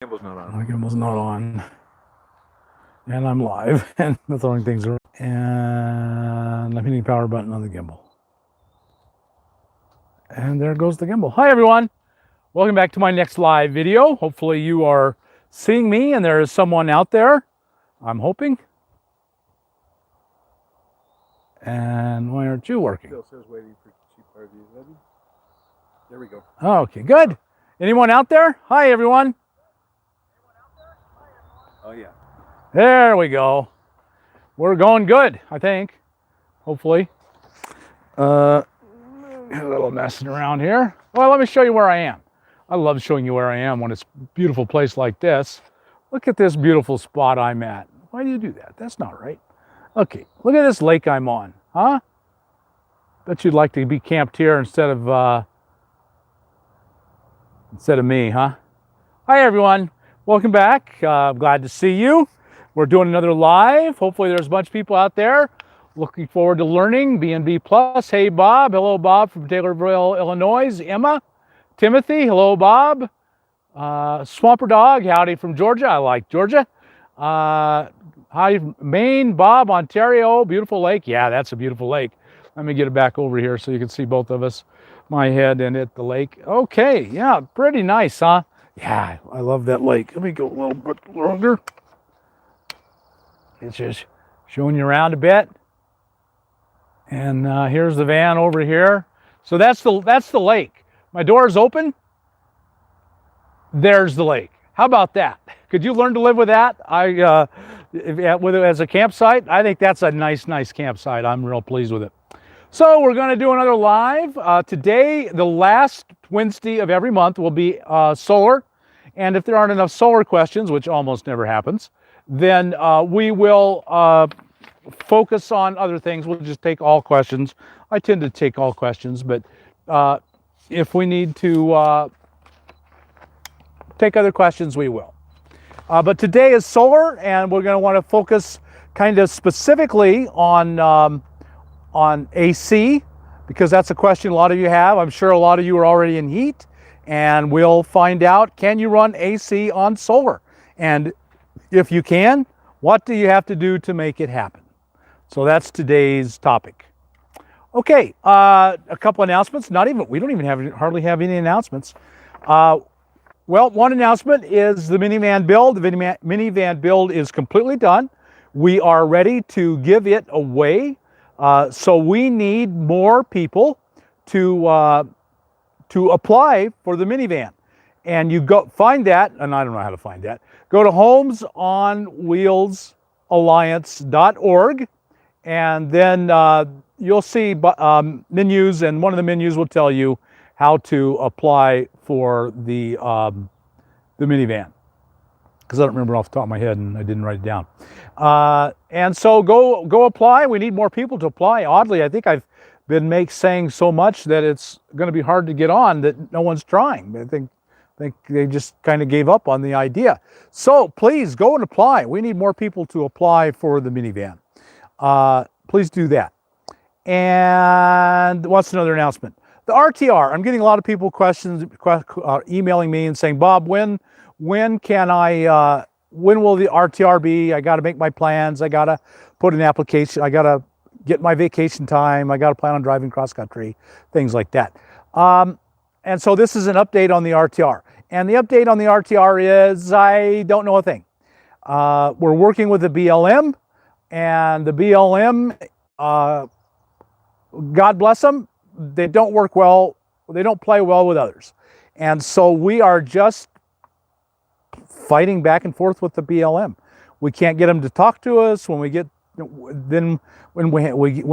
Gimbal's not on. My gimbal's not on. And I'm live and I'm throwing things around. And I'm hitting the power button on the gimbal. And there goes the gimbal. Hi everyone. Welcome back to my next live video. Hopefully you are seeing me and there is someone out there. I'm hoping. And why aren't you working? Still says waiting for cheap RVs. There we go. Okay, good. Anyone out there? Hi everyone. Oh yeah. There we go. We're going good, I think. Hopefully. A little messing around here. Well, let me show you where I am. I love showing you where I am when it's a beautiful place like this. Look at this beautiful spot I'm at. Why do you do that? That's not right. Okay, look at this lake I'm on, huh? Bet you'd like to be camped here instead of me, huh? Hi everyone, welcome back. Glad to see you. We're doing another live. Hopefully there's a bunch of people out there looking forward to learning. B&B Plus. Hey Bob. Hello Bob from Taylorville, Illinois. Emma. Timothy. Hello Bob. Swamper Dog. Howdy from Georgia. I like Georgia. Hi Maine. Bob. Ontario. Beautiful lake. Yeah, that's a beautiful lake. Let me get it back over here so you can see both of us. My head and it, the lake. Okay. Yeah, pretty nice, huh? Yeah, I love that lake. Let me go a little bit longer. It's just showing you around a bit. And here's the van over here. So that's the lake. My door is open. There's the lake. How about that? Could you learn to live with that? With it as a campsite, I think that's a nice campsite. I'm real pleased with it. So we're going to do another live. Today, the last Wednesday of every month will be solar. And if there aren't enough solar questions, which almost never happens, then we will focus on other things. We'll just take all questions. I tend to take all questions, but if we need to take other questions, we will. But today is solar, and we're going to want to focus kind of specifically on AC, because that's a question a lot of you have. I'm sure a lot of you are already in heat, and we'll find out, can you run AC on solar? And if you can, what do you have to do to make it happen? So that's today's topic. Okay, a couple announcements. We don't even hardly have any announcements. Well, one announcement is the minivan build. The minivan build is completely done. We are ready to give it away. So we need more people to apply for the minivan. And you go find that, and I don't know how to find that. Go to homesonwheelsalliance.org, and then you'll see menus, and one of the menus will tell you how to apply for the minivan. Because I don't remember off the top of my head, and I didn't write it down. And so go apply. We need more people to apply. Oddly, I think I've been saying so much that it's going to be hard to get on that no one's trying. I think they just kind of gave up on the idea. So please go and apply. We need more people to apply for the minivan. Please do that. And what's another announcement? The RTR. I'm getting a lot of people emailing me and saying, Bob, when will the RTR be? I got to make my plans. I got to put an application. I got to get my vacation time. I got to plan on driving cross country, things like that. And so this is an update on the RTR. And the update on the RTR is I don't know a thing. We're working with the BLM, and the BLM, God bless them, they don't work well. They don't play well with others. And so we are just fighting back and forth with the BLM. We can't get them to talk to us. When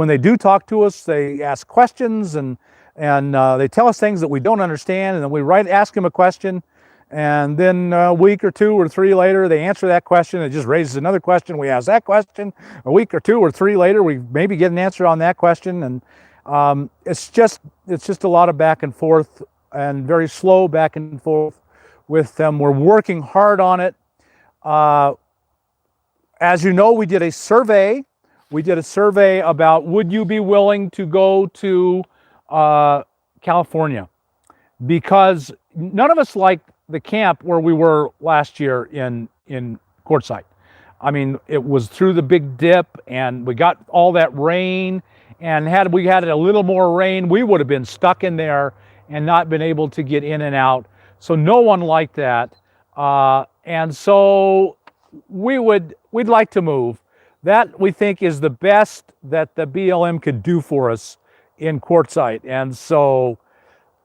they do talk to us, they ask questions and they tell us things that we don't understand, and then we ask them a question, and then a week or two or three later, they answer that question. It just raises another question. We ask that question. A week or two or three later, we maybe get an answer on that question, and it's just a lot of back and forth, and very slow back and forth with them. We're working hard on it. As you know, we did a survey. We did a survey about, would you be willing to go to California? Because none of us like the camp where we were last year in Quartzsite. I mean, it was through the big dip, and we got all that rain, and had we had a little more rain, we would have been stuck in there and not been able to get in and out. So no one liked that. And so we'd like to move. That we think is the best that the BLM could do for us in Quartzsite. And so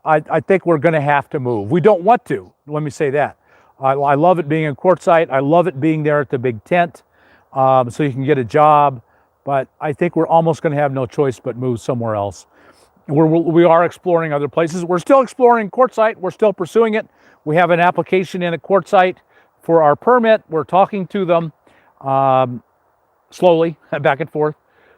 I think we're going to have to move. We don't want to, let me say that. I love it being in Quartzsite. I love it being there at the big tent, so you can get a job. But I think we're almost going to have no choice but move somewhere else. We are exploring other places. We're still exploring Quartzsite. We're still pursuing it. We have an application in at Quartzsite for our permit. We're talking to them slowly, back and forth.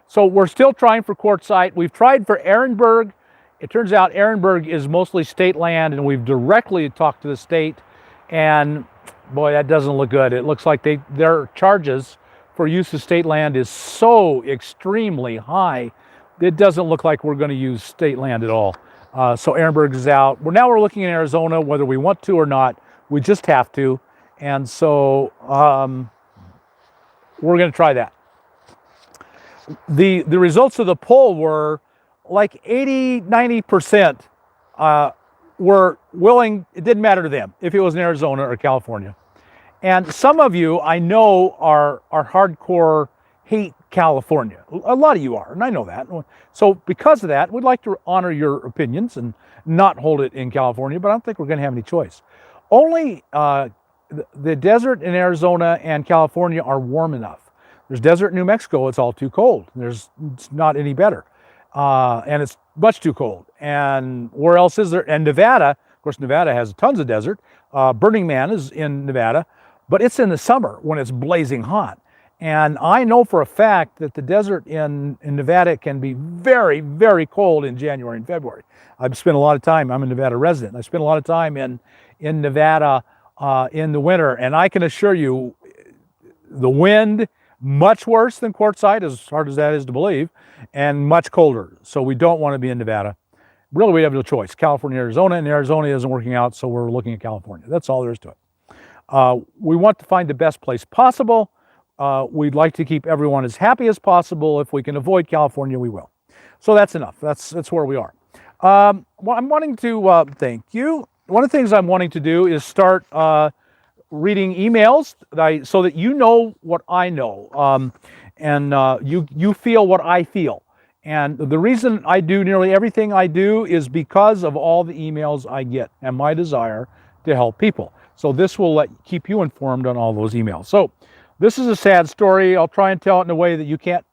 So we're still trying for Quartzsite. We've tried for Ehrenberg. It turns out Ehrenberg is mostly state land, and we've directly talked to the state. And boy, that doesn't look good. It looks like their charges for use of state land is so extremely high. It doesn't look like we're going to use state land at all. So Ehrenberg is out. Now we're looking in Arizona, whether we want to or not. We just have to. And so we're going to try that. The results of the poll were like 80-90% were willing. It didn't matter to them if it was in Arizona or California. And some of you I know are hardcore hate California. A lot of you are, and I know that. So because of that, we'd like to honor your opinions and not hold it in California, but I don't think we're going to have any choice. Only the desert in Arizona and California are warm enough. There's desert in New Mexico, it's all too cold. It's not any better. And it's much too cold. And where else is there? And Nevada, of course, Nevada has tons of desert. Burning Man is in Nevada, but it's in the summer when it's blazing hot. And I know for a fact that the desert in Nevada can be very, very cold in January and February. I've spent a lot of time, I'm a Nevada resident. I spent a lot of time in Nevada in the winter, and I can assure you the wind, much worse than Quartzsite, as hard as that is to believe, and much colder. So we don't want to be in Nevada. Really, we have no choice. California, Arizona, and Arizona isn't working out, so we're looking at California. That's all there is to it. We want to find the best place possible. We'd like to keep everyone as happy as possible. If we can avoid California, we will. So that's enough. That's where we are. Well, I'm wanting to thank you. One of the things I'm wanting to do is start reading emails so that you know what I know, and you feel what I feel. And the reason I do nearly everything I do is because of all the emails I get and my desire to help people. So this will keep you informed on all those emails. So this is a sad story. I'll try and tell it in a way that you can't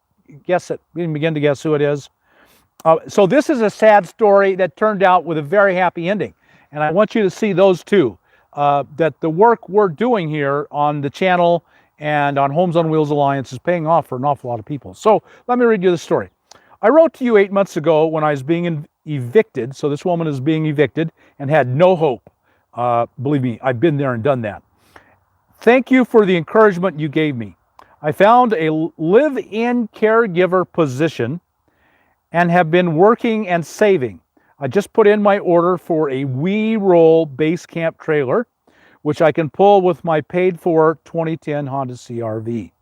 guess it, even begin to guess who it is. So this is a sad story that turned out with a very happy ending. And I want you to see those two, that the work we're doing here on the channel and on Homes on Wheels Alliance is paying off for an awful lot of people. So let me read you the story. I wrote to you 8 months ago when I was being evicted. So this woman is being evicted and had no hope. Believe me, I've been there and done that. Thank you for the encouragement you gave me. I found a live-in caregiver position and have been working and saving. I just put in my order for a we-roll base camp trailer, which I can pull with my paid-for 2010 Honda CR-V.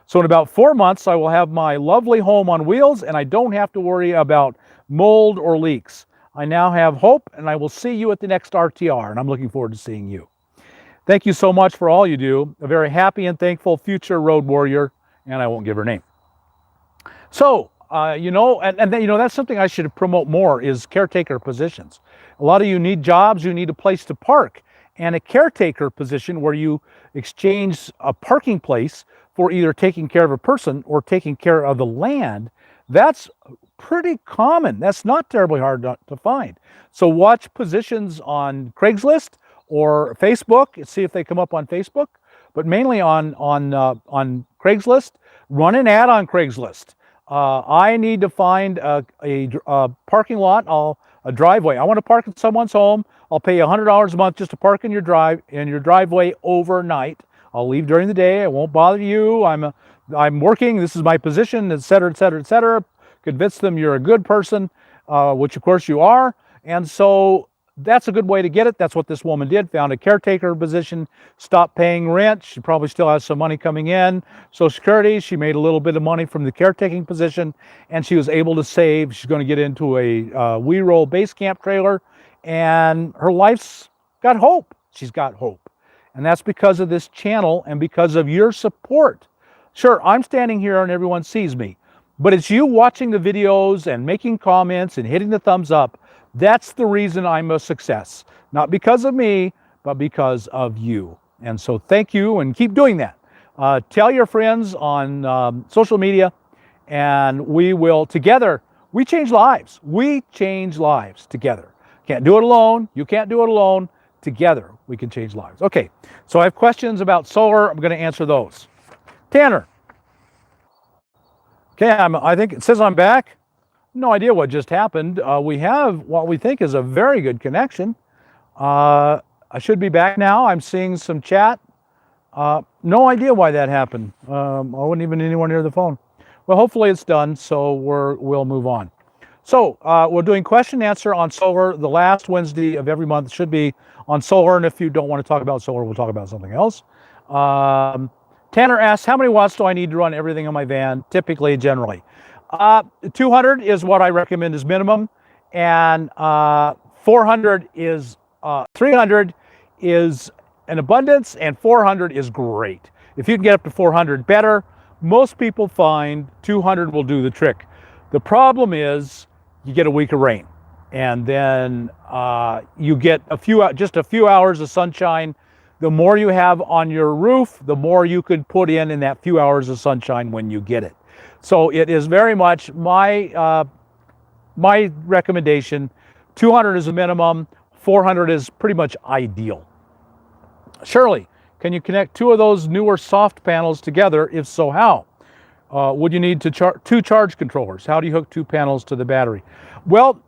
So in about 4 months, I will have my lovely home on wheels, and I don't have to worry about mold or leaks. I now have hope, and I will see you at the next RTR, and I'm looking forward to seeing you. Thank you so much for all you do. A very happy and thankful future road warrior, and I won't give her name. So, that's something I should promote more is caretaker positions. A lot of you need jobs, you need a place to park, and a caretaker position where you exchange a parking place for either taking care of a person or taking care of the land. That's pretty common. That's not terribly hard to find. So watch positions on Craigslist or Facebook and see if they come up on Facebook, but mainly on Craigslist. Run an ad on Craigslist. I need to find a parking lot, a driveway. I want to park in someone's home. I'll pay you $100 a month just to park in your driveway overnight. I'll leave during the day. I won't bother you. I'm working. This is my position, et cetera, et cetera, et cetera. Convince them you're a good person, which of course you are. And so that's a good way to get it. That's what this woman did. Found a caretaker position, stopped paying rent. She probably still has some money coming in. Social Security, she made a little bit of money from the caretaking position, and she was able to save. She's going to get into a We Roll base camp trailer, and her life's got hope. She's got hope. And that's because of this channel and because of your support. Sure, I'm standing here and everyone sees me, but it's you watching the videos and making comments and hitting the thumbs up. That's the reason I'm a success. Not because of me, but because of you. And so thank you, and keep doing that. Tell your friends on social media, and we will together, we change lives. We change lives together. Can't do it alone. You can't do it alone. Together, we can change lives. Okay, so I have questions about solar. I'm going to answer those. Tanner. Okay, I think it says I'm back. No idea what just happened. We have what we think is a very good connection. I should be back now. I'm seeing some chat. No idea why that happened. I wasn't even anywhere near the phone. Well, hopefully it's done, so we'll move on. So we're doing question and answer on solar. The last Wednesday of every month should be on solar, and if you don't want to talk about solar, we'll talk about something else. Tanner asks, how many watts do I need to run everything on my van, typically, generally? 200 is what I recommend as minimum, and 400 is, 300 is an abundance, and 400 is great. If you can get up to 400, better. Most people find 200 will do the trick. The problem is you get a week of rain, and then you get just a few hours of sunshine. The more you have on your roof, the more you could put in that few hours of sunshine when you get it. So it is very much my recommendation. 200 is a minimum. 400 is pretty much ideal. Shirley, can you connect two of those newer soft panels together? If so, how? Would you need two charge controllers? How do you hook two panels to the battery? Well,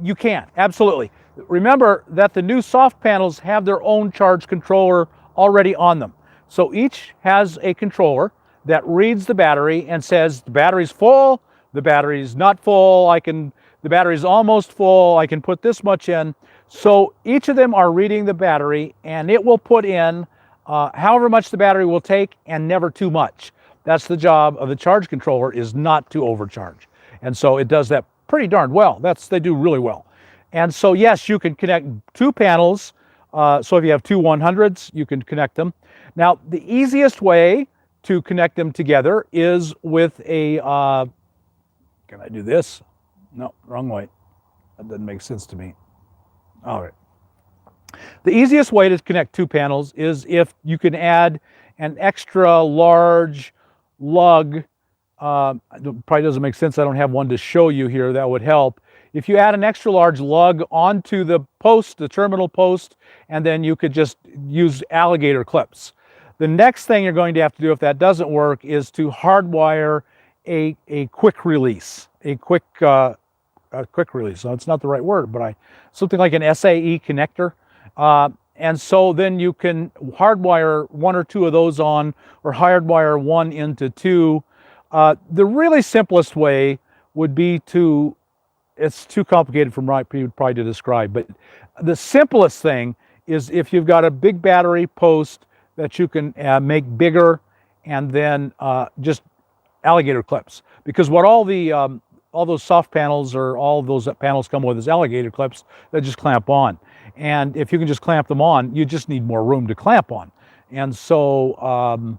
you can, absolutely. Remember that the new soft panels have their own charge controller already on them. So each has a controller that reads the battery and says the battery's full, the battery's not full, the battery's almost full, I can put this much in. So each of them are reading the battery, and it will put in however much the battery will take, and never too much. That's the job of the charge controller, is not to overcharge. And so it does that pretty darn well. They do really well. And so yes, you can connect two panels. So if you have two 100s, you can connect them. Now, the easiest way to connect them together is with a, can I do this? No, wrong way. That doesn't make sense to me. All right. The easiest way to connect two panels is if you can add an extra large lug. It probably doesn't make sense. I don't have one to show you here. That would help. If you add an extra large lug onto the post, the terminal post, and then you could just use alligator clips. The next thing you're going to have to do if that doesn't work is to hardwire a quick release, a quick release. So it's not the right word, but something like an SAE connector. And so then you can hardwire one or two of those on, or hardwire one into two. The really simplest way would be it's too complicated for my people probably to describe, but the simplest thing is if you've got a big battery post that you can make bigger, and then just alligator clips. Because what all those soft panels, or all those panels come with, is alligator clips that just clamp on. And if you can just clamp them on, you just need more room to clamp on. And so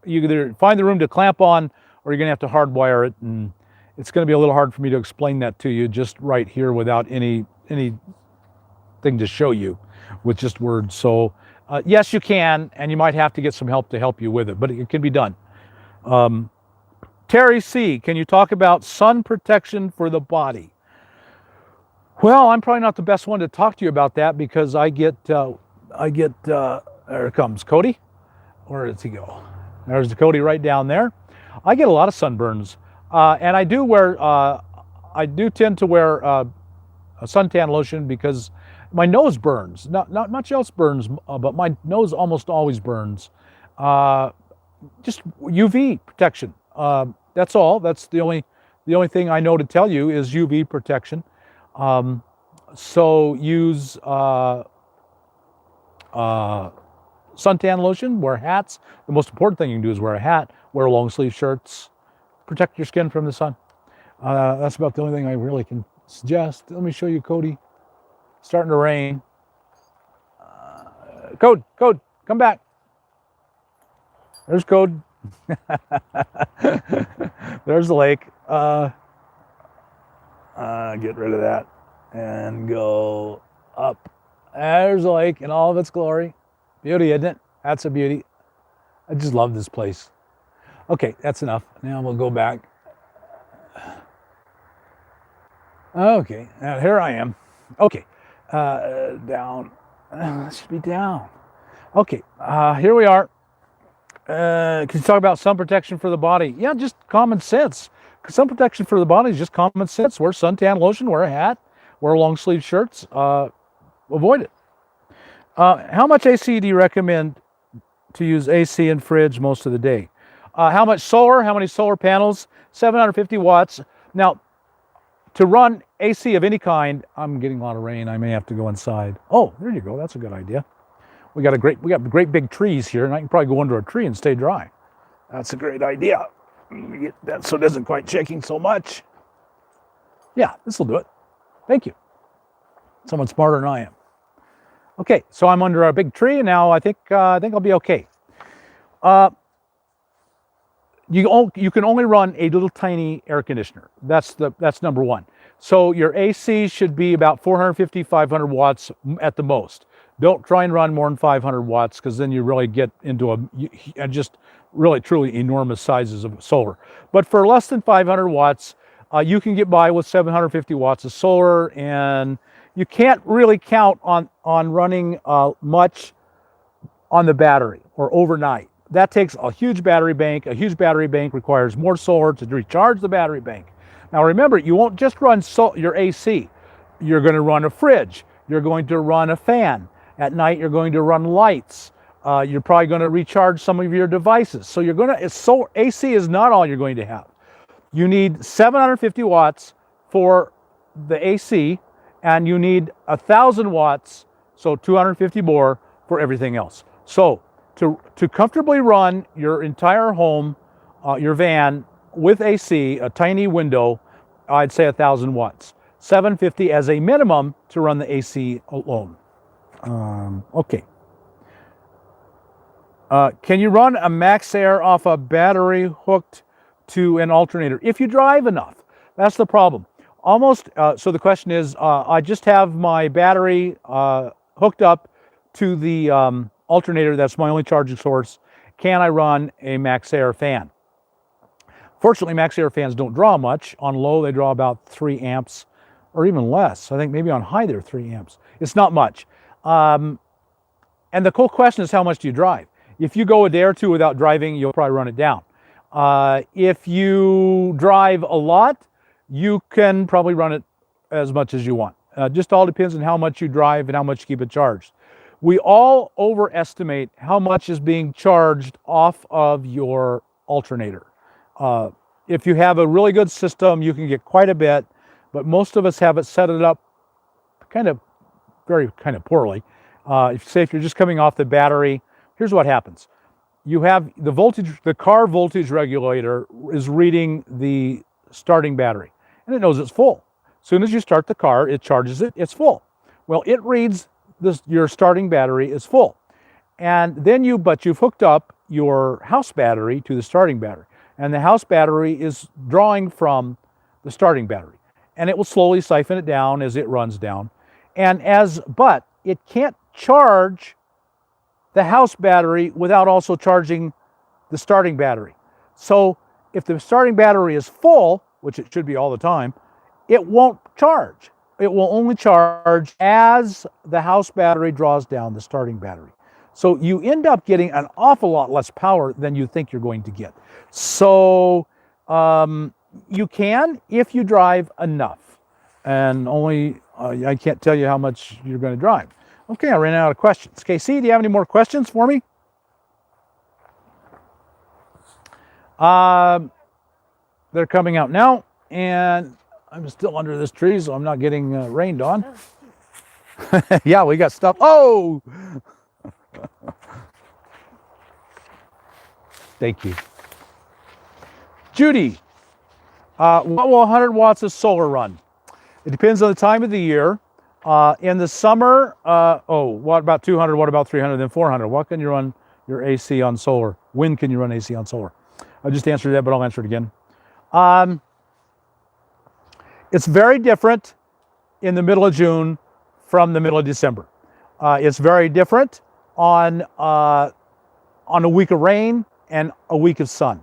you either find the room to clamp on, or you're gonna have to hardwire it, and it's gonna be a little hard for me to explain that to you just right here without anything to show you with just words. So yes, you can, and you might have to get some help to help you with it, but it can be done. Terry C, can you talk about sun protection for the body? Well, I'm probably not the best one to talk to you about that, because I get, there it comes, Cody. Where does he go? There's the Cody right down there. I get a lot of sunburns, and I do tend to wear a suntan lotion because my nose burns. Not much else burns, but my nose almost always burns. Just UV protection. That's all. That's the only thing I know to tell you is UV protection. So use suntan lotion, wear hats. The most important thing you can do is wear a hat, wear long sleeve shirts, protect your skin from the sun. That's about the only thing I really can suggest. Let me show you Cody. Starting to rain. Code, come back. There's Code. There's the lake. Get rid of that and go up. There's the lake in all of its glory. Beauty, isn't it? That's a beauty. I just love this place. Okay, that's enough. Now we'll go back. Okay, now here I am. Okay, down. That should be down. Okay, here we are. Can you talk about sun protection for the body? Yeah, just common sense. Sun protection for the body is just common sense. Wear suntan lotion, wear a hat, wear long sleeve shirts. Avoid it. How much AC do you recommend to use AC and fridge most of the day? How much solar? How many solar panels? 750 watts. Now, to run AC of any kind, I'm getting a lot of rain. I may have to go inside. Oh, there you go. That's a good idea. We got great big trees here, and I can probably go under a tree and stay dry. That's a great idea. Get that so it isn't quite shaking so much. Yeah, this will do it. Thank you. Someone smarter than I am. Okay, so I'm under a big tree now. I think I'll be okay. You can only run a little tiny air conditioner. That's number one. So your AC should be about 450, 500 watts at the most. Don't try and run more than 500 watts because then you really get into just really truly enormous sizes of solar. But for less than 500 watts, you can get by with 750 watts of solar, and you can't really count on running much on the battery or overnight. That takes a huge battery bank. A huge battery bank requires more solar to recharge the battery bank. Now remember, you won't just run your AC. You're going to run a fridge. You're going to run a fan. At night, you're going to run lights. You're probably going to recharge some of your devices. So AC is not all you're going to have. You need 750 watts for the AC, and you need 1,000 watts, so 250 more for everything else. So to comfortably run your entire home, your van with AC, a tiny window, I'd say 1,000 watts. 750 as a minimum to run the AC alone. Okay. Can you run a Maxxair off a battery hooked to an alternator? If you drive enough, that's the problem. So the question is, I just have my battery hooked up to the alternator. That's my only charging source. Can I run a Maxxair fan? Fortunately, Maxxair fans don't draw much. On low, they draw about 3 amps or even less. I think maybe on high, they're 3 amps. It's not much. And the cool question is, how much do you drive? If you go a day or two without driving, you'll probably run it down. If you drive a lot, you can probably run it as much as you want. Just all depends on how much you drive and how much you keep it charged. We all overestimate how much is being charged off of your alternator. If you have a really good system, you can get quite a bit, but most of us have it set it up very poorly. If you're just coming off the battery, here's what happens. You have the car voltage regulator is reading the starting battery, and it knows it's full. As soon as you start the car, it charges it, it's full. Well, it reads your starting battery is full. And then you've hooked up your house battery to the starting battery. And the house battery is drawing from the starting battery. And it will slowly siphon it down as it runs down. But it can't charge the house battery without also charging the starting battery. So if the starting battery is full, which it should be all the time, it won't charge. It will only charge as the house battery draws down the starting battery. So you end up getting an awful lot less power than you think you're going to get. So you can if you drive enough. And I can't tell you how much you're going to drive. Okay, I ran out of questions. KC, do you have any more questions for me? They're coming out now, and I'm still under this tree, so I'm not getting rained on. Yeah, we got stuff. Oh, thank you. Judy, what will 100 watts of solar run? It depends on the time of the year. In the summer, what about 200? What about 300? Then 400? What can you run your AC on solar? When can you run AC on solar? I just answered that, but I'll answer it again. It's very different in the middle of June from the middle of December. It's very different on a week of rain and a week of sun.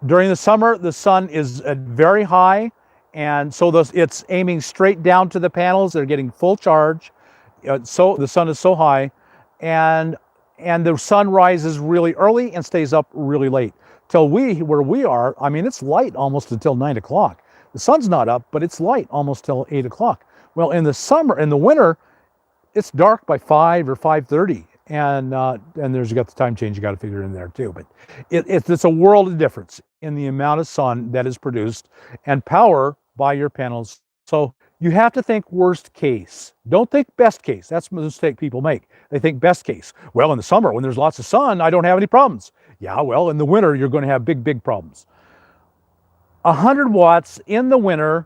During the summer, the sun is very high, and so it's aiming straight down to the panels. They're getting full charge. So the sun is so high, and the sun rises really early and stays up really late. Where we are, I mean, it's light almost until 9 o'clock. The sun's not up, but it's light almost till 8 o'clock. Well, in the winter, it's dark by 5 or 5:30. And there's, you got the time change you got to figure in there too. But it's a world of difference in the amount of sun that is produced and power by your panels. So you have to think worst case. Don't think best case. That's a mistake people make. They think best case. Well, in the summer when there's lots of sun, I don't have any problems. Yeah, well, in the winter, you're going to have big, big problems. 100 watts in the winter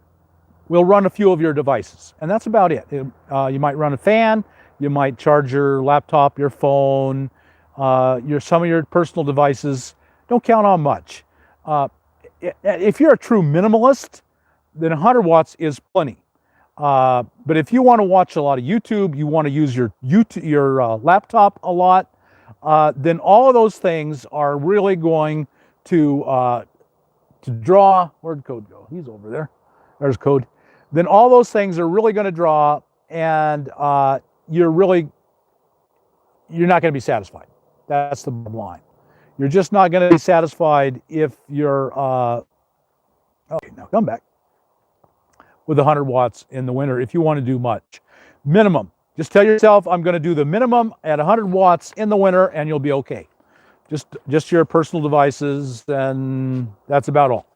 will run a few of your devices, and that's about it. You might run a fan. You might charge your laptop, your phone, some of your personal devices. Don't count on much. If you're a true minimalist, then 100 watts is plenty. But if you want to watch a lot of YouTube, you want to use your laptop a lot, then all of those things are really going to draw. Where'd code go? He's over there. There's code. Then all those things are really going to draw, and you're not going to be satisfied. That's the bottom line. You're just not going to be satisfied if you're okay, now come back with 100 watts in the winter if you want to do much. Minimum. Just tell yourself, I'm going to do the minimum at 100 watts in the winter, and you'll be okay. Just your personal devices, and that's about all.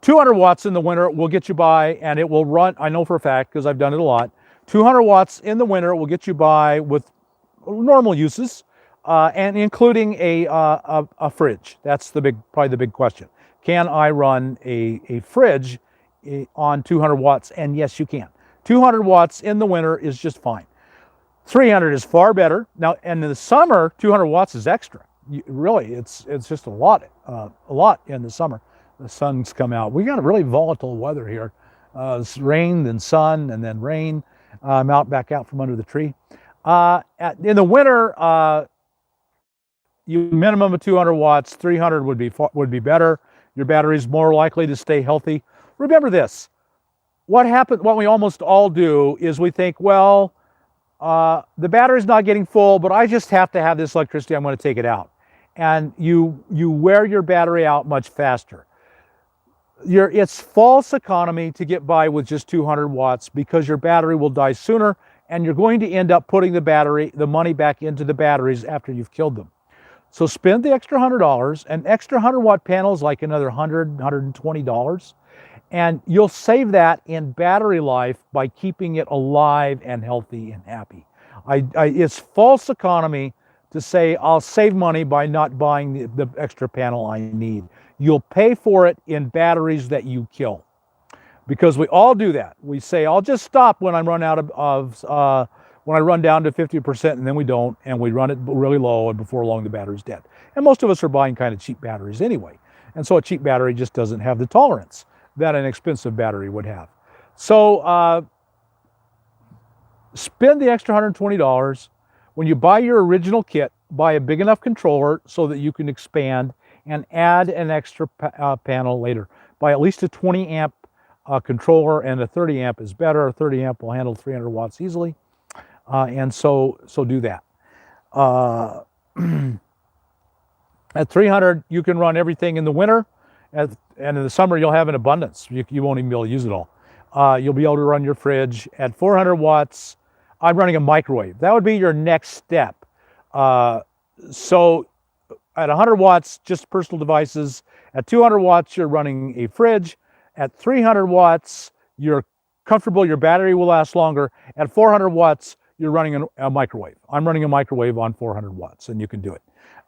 200 watts in the winter will get you by, and it will run, I know for a fact because I've done it a lot. 200 watts in the winter will get you by with normal uses, and including a fridge. That's probably the big question. Can I run a fridge on 200 watts? And yes, you can. 200 watts in the winter is just fine. 300 is far better. Now, and in the summer, 200 watts is extra. Really, it's just a lot in the summer. The sun's come out. We got a really volatile weather here. It's rain, then sun, and then rain. I'm back out from under the tree. In the winter, you minimum of 200 watts. 300 would be better. Your battery's more likely to stay healthy. Remember this. What we almost all do is we think, well, the battery's not getting full, but I just have to have this electricity. I'm going to take it out. And you wear your battery out much faster. It's false economy to get by with just 200 watts because your battery will die sooner, and you're going to end up putting the money back into the batteries after you've killed them. So spend the extra $100. An extra 100 watt panel is like another $100, $120. And you'll save that in battery life by keeping it alive and healthy and happy. It's false economy to say I'll save money by not buying the extra panel I need. You'll pay for it in batteries that you kill, because we all do that. We say I'll just stop when I run out when I run down to 50%, and then we don't, and we run it really low, and before long the battery's dead. And most of us are buying kind of cheap batteries anyway, and so a cheap battery just doesn't have the tolerance that an expensive battery would have. So spend the extra $120. When you buy your original kit, buy a big enough controller so that you can expand and add an extra panel later. Buy at least a 20 amp controller, and a 30 amp is better. A 30 amp will handle 300 watts easily. And so do that. At 300, you can run everything in the winter, and in the summer you'll have an abundance. You won't even be able to use it all. You'll be able to run your fridge. At 400 watts, I'm running a microwave. That would be your next step. So at 100 watts, just personal devices. At 200 watts, you're running a fridge. At 300 watts, you're comfortable, your battery will last longer. At 400 watts, you're running a microwave. I'm running a microwave on 400 watts, and you can do it.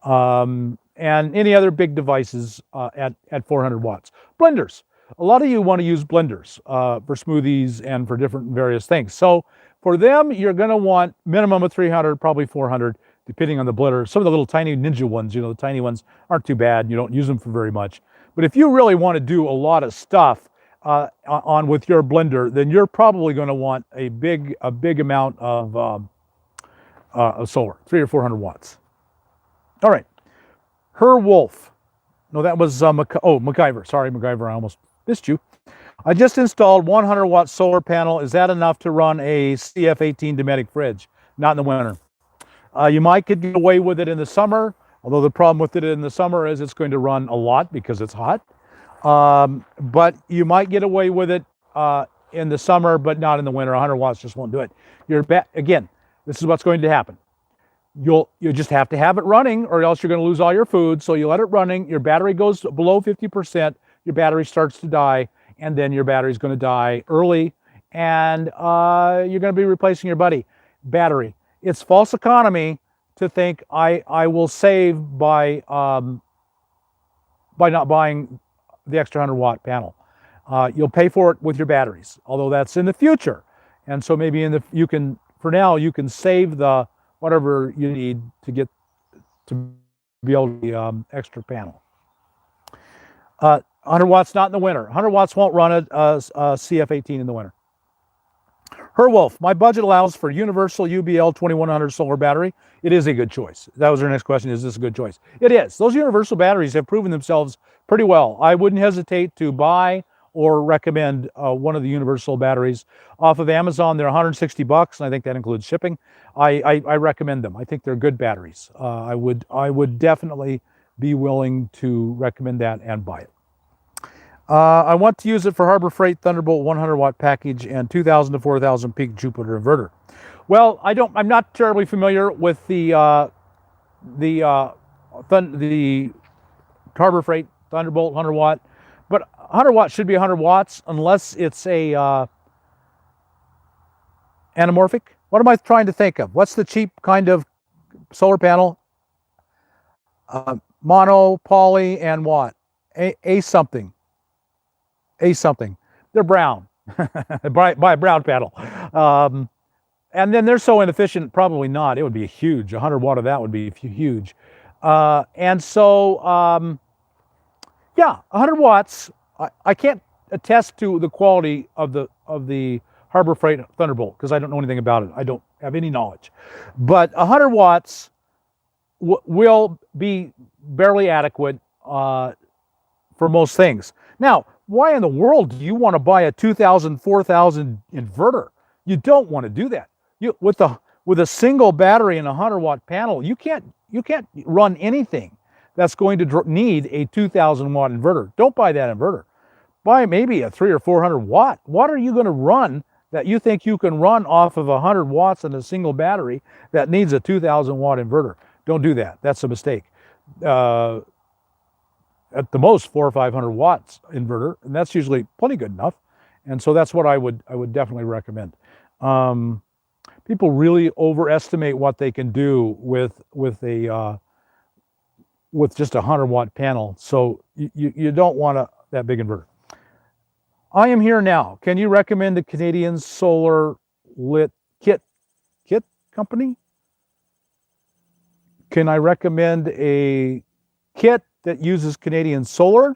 And any other big devices at 400 watts. Blenders. A lot of you want to use blenders for smoothies and for different various things. So for them, you're going to want minimum of 300, probably 400, depending on the blender. Some of the little tiny Ninja ones, the tiny ones aren't too bad. You don't use them for very much. But if you really want to do a lot of stuff with your blender, then you're probably going to want a big amount of solar, 300 or 400 watts. All right, Wolf. No, that was MacGyver. Sorry, MacGyver, I almost missed you. I just installed 100 watt solar panel. Is that enough to run a CF18 Dometic fridge? Not in the winter. You might get away with it in the summer, although the problem with it in the summer is it's going to run a lot because it's hot. But you might get away with it in the summer, but not in the winter. 100 watts just won't do it. Again, this is what's going to happen. You'll just have to have it running, or else you're going to lose all your food. So you let it running. Your battery goes below 50%. Your battery starts to die, and then your battery's going to die early, and you're going to be replacing your battery. It's false economy to think I will save by not buying the extra 100 watt panel. You'll pay for it with your batteries, although that's in the future. And so maybe for now you can save the whatever you need to get to be able to the extra panel. 100 watts not in the winter. 100 watts won't run a CF18 in the winter. Wolf, my budget allows for universal UBL 2100 solar battery. It is a good choice. That was our next question. Is this a good choice? It is. Those universal batteries have proven themselves pretty well. I wouldn't hesitate to buy or recommend one of the universal batteries off of Amazon. They're 160 bucks, and I think that includes shipping. I recommend them. I think they're good batteries. I would definitely be willing to recommend that and buy it. I want to use it for Harbor Freight Thunderbolt 100 watt package and 2,000 to 4,000 peak Jupiter inverter. Well, I'm not terribly familiar with the Harbor Freight Thunderbolt 100 watt, but 100 watts should be 100 watts unless it's a anamorphic. What am I trying to think of? What's the cheap kind of solar panel? Mono, poly, and what? A something. They're brown. Buy a brown panel. And then they're so inefficient, probably not. It would be huge. 100 watt of that would be huge. And so, yeah, 100 watts. I can't attest to the quality of the Harbor Freight Thunderbolt because I don't know anything about it. I don't have any knowledge. But 100 watts will be barely adequate for most things. Now, why in the world do you want to buy a 2,000, 4,000 inverter? You don't want to do that. With a single battery and a 100 watt panel, you can't run anything that's going to need a 2,000 watt inverter. Don't buy that inverter. Buy maybe a 300 or 400 watt. What are you going to run that you think you can run off of 100 watts in a single battery that needs a 2,000 watt inverter? Don't do that. That's a mistake. At the most 400 or 500 watts inverter, and that's usually plenty good enough. And so that's what I would definitely recommend. People really overestimate what they can do with just a 100 watt panel. So you don't want that big inverter. I am here now. Can you recommend the Canadian Solar Lit Kit company? Can I recommend a kit that uses Canadian Solar?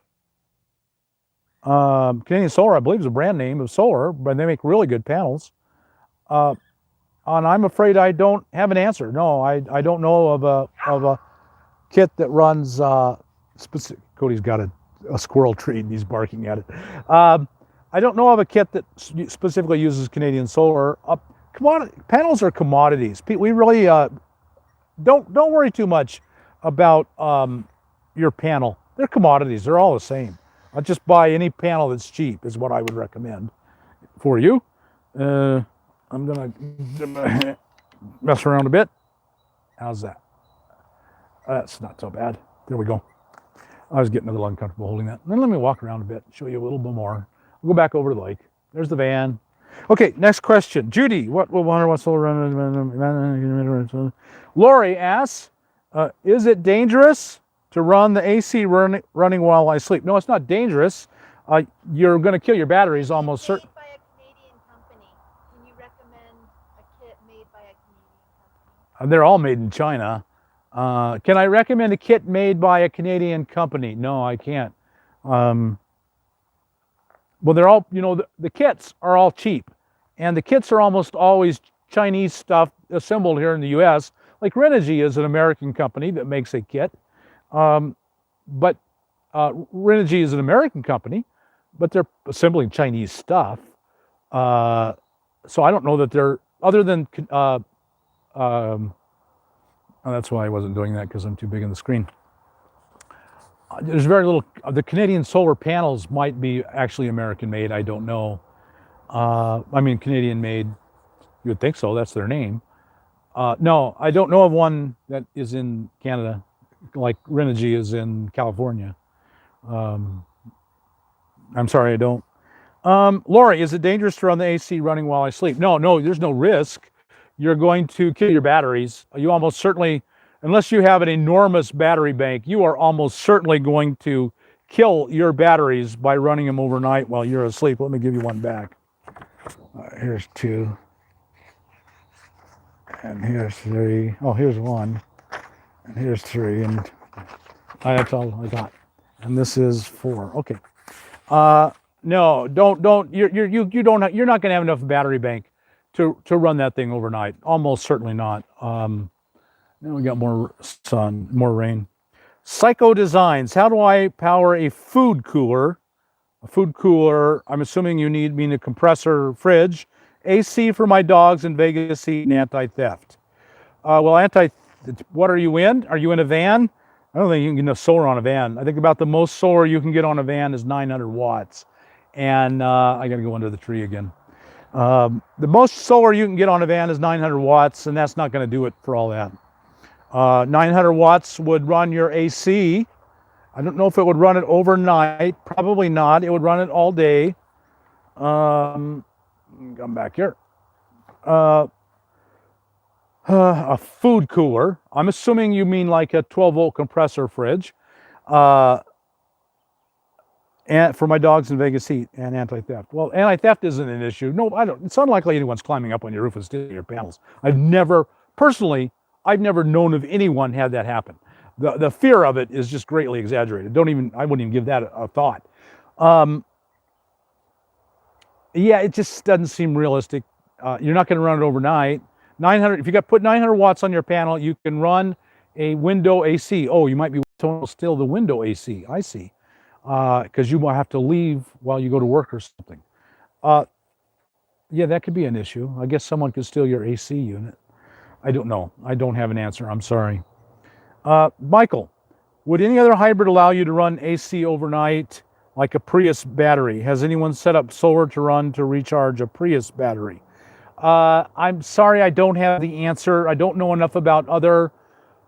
Canadian Solar, I believe, is a brand name of solar, but they make really good panels. And I'm afraid I don't have an answer. No, I don't know of a kit that runs specific. Cody's got a squirrel tree and he's barking at it. I don't know of a kit that specifically uses Canadian Solar. Panels are commodities. We really don't worry too much about your panel. They're commodities. They're all the same. I'll just buy any panel that's cheap is what I would recommend for you. I'm gonna mess around a bit. How's that? That's not so bad. There we go. I was getting a little uncomfortable holding that. Then let me walk around a bit, show you a little bit more. We'll go back over to the lake. There's the van. Okay, next question. Judy, what will wonder what solar run? Lori asks, is it dangerous to run the AC running while I sleep? No, it's not dangerous. You're going to kill your batteries almost certainly. Made by a Canadian company. Can you recommend a kit made by a Canadian company? They're all made in China. Can I recommend a kit made by a Canadian company? No, I can't. Well, they're all, the kits are all cheap. And the kits are almost always Chinese stuff assembled here in the US. Like Renogy is an American company that makes a kit. But Renogy is an American company, but they're assembling Chinese stuff. So I don't know that they're, other than, oh, that's why I wasn't doing that, because I'm too big on the screen. There's very little, the Canadian solar panels might be actually American made, I don't know. I mean, Canadian made, you would think so, that's their name. No, I don't know of one that is in Canada, like Renogy is in California. I'm sorry, I don't. Lori, is it dangerous to run the AC running while I sleep? No, there's no risk. You're going to kill your batteries. You almost certainly, unless you have an enormous battery bank, you are almost certainly going to kill your batteries by running them overnight while you're asleep. Let me give you one back. Here's 2. And here's 3. Oh, here's 1. And here's 3. And that's all I got. And this is 4. Okay. No, don't. You're not going to have enough battery bank to run that thing overnight. Almost certainly not. Now we got more sun, more rain. Psycho Designs. How do I power a food cooler? A food cooler. I'm assuming you mean a compressor fridge. AC for my dogs in Vegas heat and anti-theft. Well, what are you in? Are you in a van? I don't think you can get enough solar on a van. I think about the most solar you can get on a van is 900 watts. And I got to go under the tree again. The most solar you can get on a van is 900 watts, and that's not going to do it for all that. 900 watts would run your AC. I don't know if it would run it overnight. Probably not. It would run it all day. Come back here. A food cooler. I'm assuming you mean like a 12-volt compressor fridge. And for my dogs in Vegas heat and anti-theft. Well, anti-theft isn't an issue. No, I don't. It's unlikely anyone's climbing up on your roof and stealing your panels. I've never known of anyone had that happen. The fear of it is just greatly exaggerated. I wouldn't even give that a thought. Yeah, it just doesn't seem realistic. You're not going to run it overnight. 900. If you put 900 watts on your panel, you can run a window AC. Oh, you might be still the window AC. I see. Because you might have to leave while you go to work or something. Yeah, that could be an issue. I guess someone could steal your AC unit. I don't know. I don't have an answer. I'm sorry. Michael, would any other hybrid allow you to run AC overnight like a Prius battery? Has anyone set up solar to recharge a Prius battery? I'm sorry, I don't have the answer. I don't know enough about other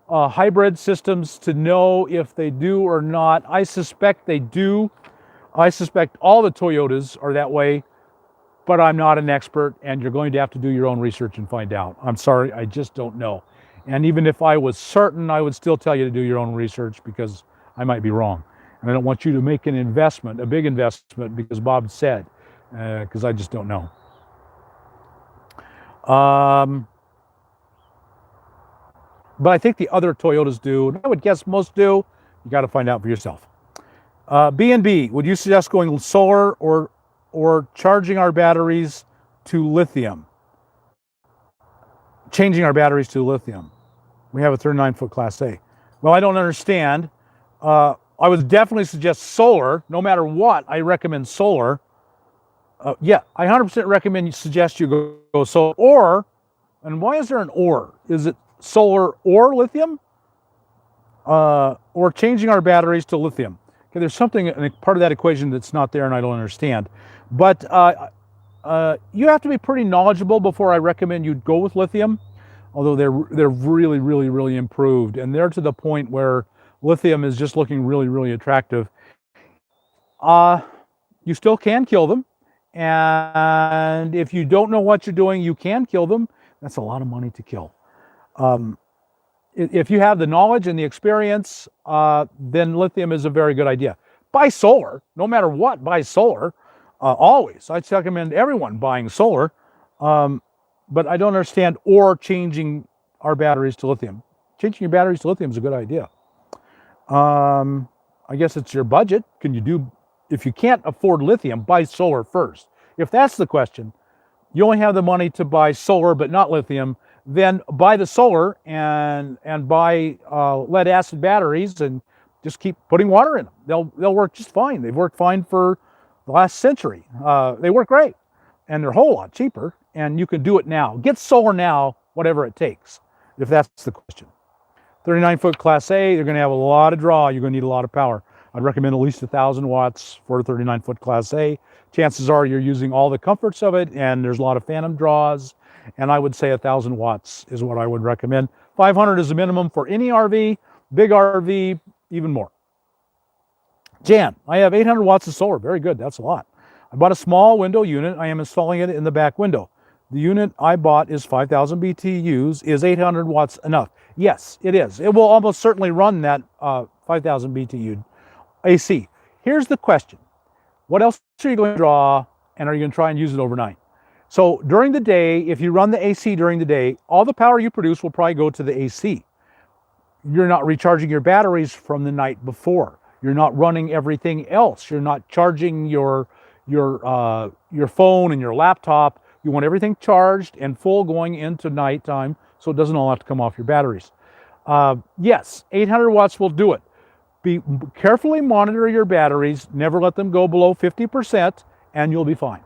hybrid systems to know if they do or not. I suspect they do. I suspect all the Toyotas are that way, but I'm not an expert, and you're going to have to do your own research and find out. I'm sorry, I just don't know. And even if I was certain, I would still tell you to do your own research because I might be wrong. And I don't want you to make an investment, a big investment, because Bob said, because I just don't know. But I think the other Toyotas do, and I would guess most do. You got to find out for yourself. B&B, would you suggest going solar or charging our batteries to lithium? Changing our batteries to lithium. We have a 39-foot Class A. Well, I don't understand. I would definitely suggest solar. No matter what, I recommend solar. Yeah, I 100% suggest you go solar. Or, and why is there an or? Is it solar or lithium? Or changing our batteries to lithium? Okay, there's something, part of that equation that's not there and I don't understand. But you have to be pretty knowledgeable before I recommend you go with lithium. Although they're really, really, really improved. And they're to the point where lithium is just looking really, really attractive. You still can kill them. And if you don't know what you're doing, you can kill them. That's a lot of money to kill. If you have the knowledge and the experience, then lithium is a very good idea. Buy solar, no matter what, buy solar. Always. I'd recommend everyone buying solar. But I don't understand or changing our batteries to lithium. Changing your batteries to lithium is a good idea. I guess it's your budget. If you can't afford lithium, buy solar first. If that's the question, you only have the money to buy solar but not lithium, then buy the solar and buy lead acid batteries and just keep putting water in them. They'll work just fine. They've worked fine for the last century. They work great, and they're a whole lot cheaper, and you can do it now. Get solar now, whatever it takes, if that's the question. 39-foot Class A, you're going to have a lot of draw. You're going to need a lot of power. I'd recommend at least 1,000 watts for a 39-foot Class A. Chances are you're using all the comforts of it, and there's a lot of phantom draws, and I would say 1,000 watts is what I would recommend. 500 is the minimum for any RV, big RV, even more. Jan, I have 800 watts of solar. Very good, that's a lot. I bought a small window unit. I am installing it in the back window. The unit I bought is 5,000 BTUs. Is 800 watts enough? Yes, it is. It will almost certainly run that 5,000 BTU AC. Here's the question. What else are you going to draw, and are you going to try and use it overnight? So during the day, if you run the AC during the day, all the power you produce will probably go to the AC. You're not recharging your batteries from the night before. You're not running everything else. You're not charging your phone and your laptop. You want everything charged and full going into nighttime so it doesn't all have to come off your batteries. Yes, 800 watts will do it. Carefully monitor your batteries. Never let them go below 50%, and you'll be fine.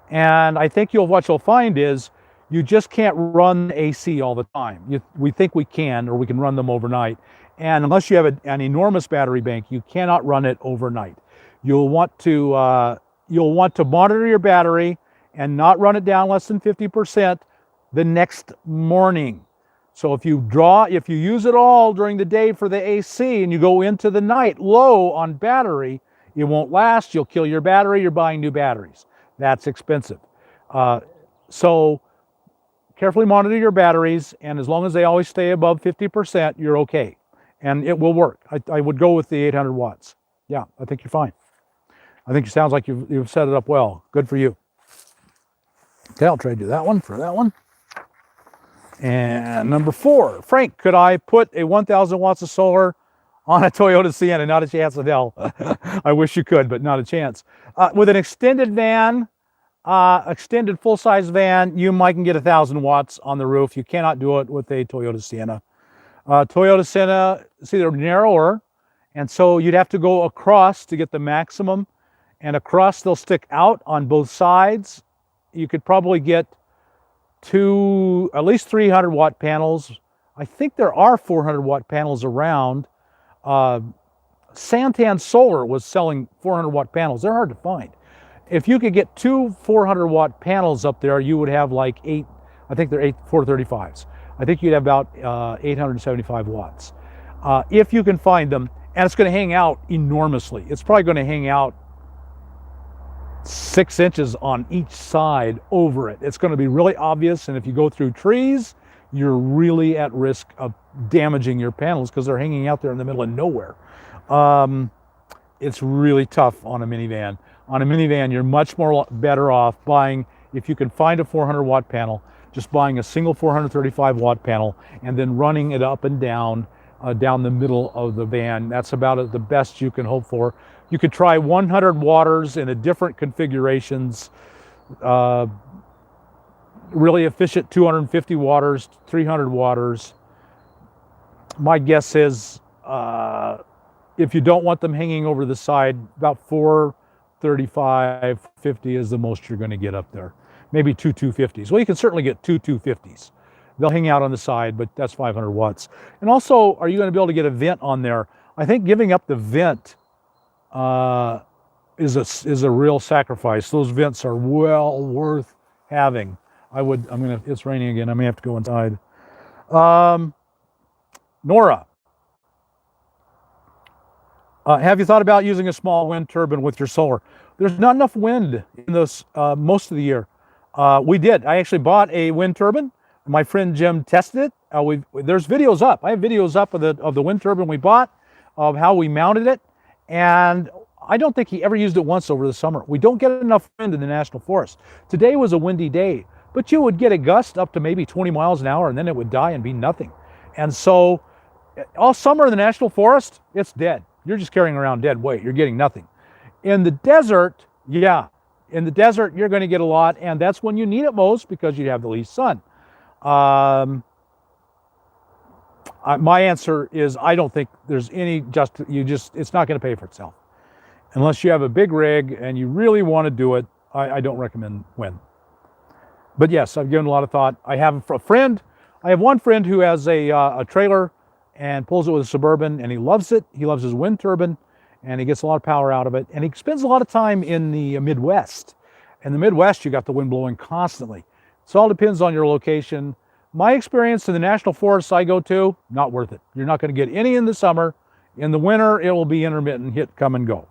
And I think what you'll find is you just can't run AC all the time. We think we can, or we can run them overnight. And unless you have an enormous battery bank, you cannot run it overnight. You'll want to monitor your battery and not run it down less than 50% the next morning. So if you use it all during the day for the AC and you go into the night low on battery, it won't last. You'll kill your battery. You're buying new batteries. That's expensive. So carefully monitor your batteries, and as long as they always stay above 50%, you're okay. And it will work. I would go with the 800 watts. Yeah, I think you're fine. I think it sounds like you've set it up well. Good for you. Okay, I'll trade you that one for that one. And number 4, Frank, could I put a 1,000 watts of solar on a Toyota Sienna? Not a chance in hell. I wish you could, but not a chance. With an extended van, extended full-size van, you might can get 1,000 watts on the roof. You cannot do it with a Toyota Sienna. Toyota Sienna, see, they're narrower, and so you'd have to go across to get the maximum. And across, they'll stick out on both sides. You could probably get at least 300 watt panels. I think there are 400 watt panels around. Santan Solar was selling 400 watt panels. They're hard to find. If you could get 2 400 watt panels up there, you would have like 8, I think they're 435s. I think you'd have about 875 watts. If you can find them, and it's going to hang out enormously. It's probably going to hang out 6 inches on each side over it. It's going to be really obvious, and if you go through trees, you're really at risk of damaging your panels because they're hanging out there in the middle of nowhere. It's really tough on a minivan. On a minivan, you're much more better off buying, if you can find a 400 watt panel, just buying a single 435 watt panel and then running it up and down the middle of the van. That's about the best you can hope for. You could try 100 watters in a different configurations, really efficient 250 watters, 300 watters. My guess is if you don't want them hanging over the side, about 435, 50 is the most you're going to get up there. Maybe 2 250s. Well, you can certainly get 2 250s. They'll hang out on the side, but that's 500 watts. And also, are you going to be able to get a vent on there? I think giving up the vent is a real sacrifice. Those vents are well worth having. It's raining again. I may have to go inside. Nora, have you thought about using a small wind turbine with your solar? There's not enough wind in this most of the year. I actually bought a wind turbine. My friend Jim tested it. There's videos up. I have videos up of the wind turbine we bought, of how we mounted it, and I don't think he ever used it once over the summer. We don't get enough wind in the national forest. Today was a windy day, but you would get a gust up to maybe 20 miles an hour, and then it would die and be nothing. And so all summer in the national forest, it's dead. You're just carrying around dead weight. You're getting nothing. In the desert, yeah, in the desert, you're going to get a lot, and that's when you need it most because you have the least sun. My answer is I don't think there's any it's not going to pay for itself. Unless you have a big rig and you really want to do it, I don't recommend wind. But yes, I've given a lot of thought. I have one friend who has a trailer and pulls it with a Suburban, and he loves it. He loves his wind turbine, and he gets a lot of power out of it. And he spends a lot of time in the Midwest. In the Midwest, you got the wind blowing constantly. So it all depends on your location. My experience in the national forests I go to, not worth it. You're not going to get any in the summer. In the winter, it will be intermittent, hit, come and go.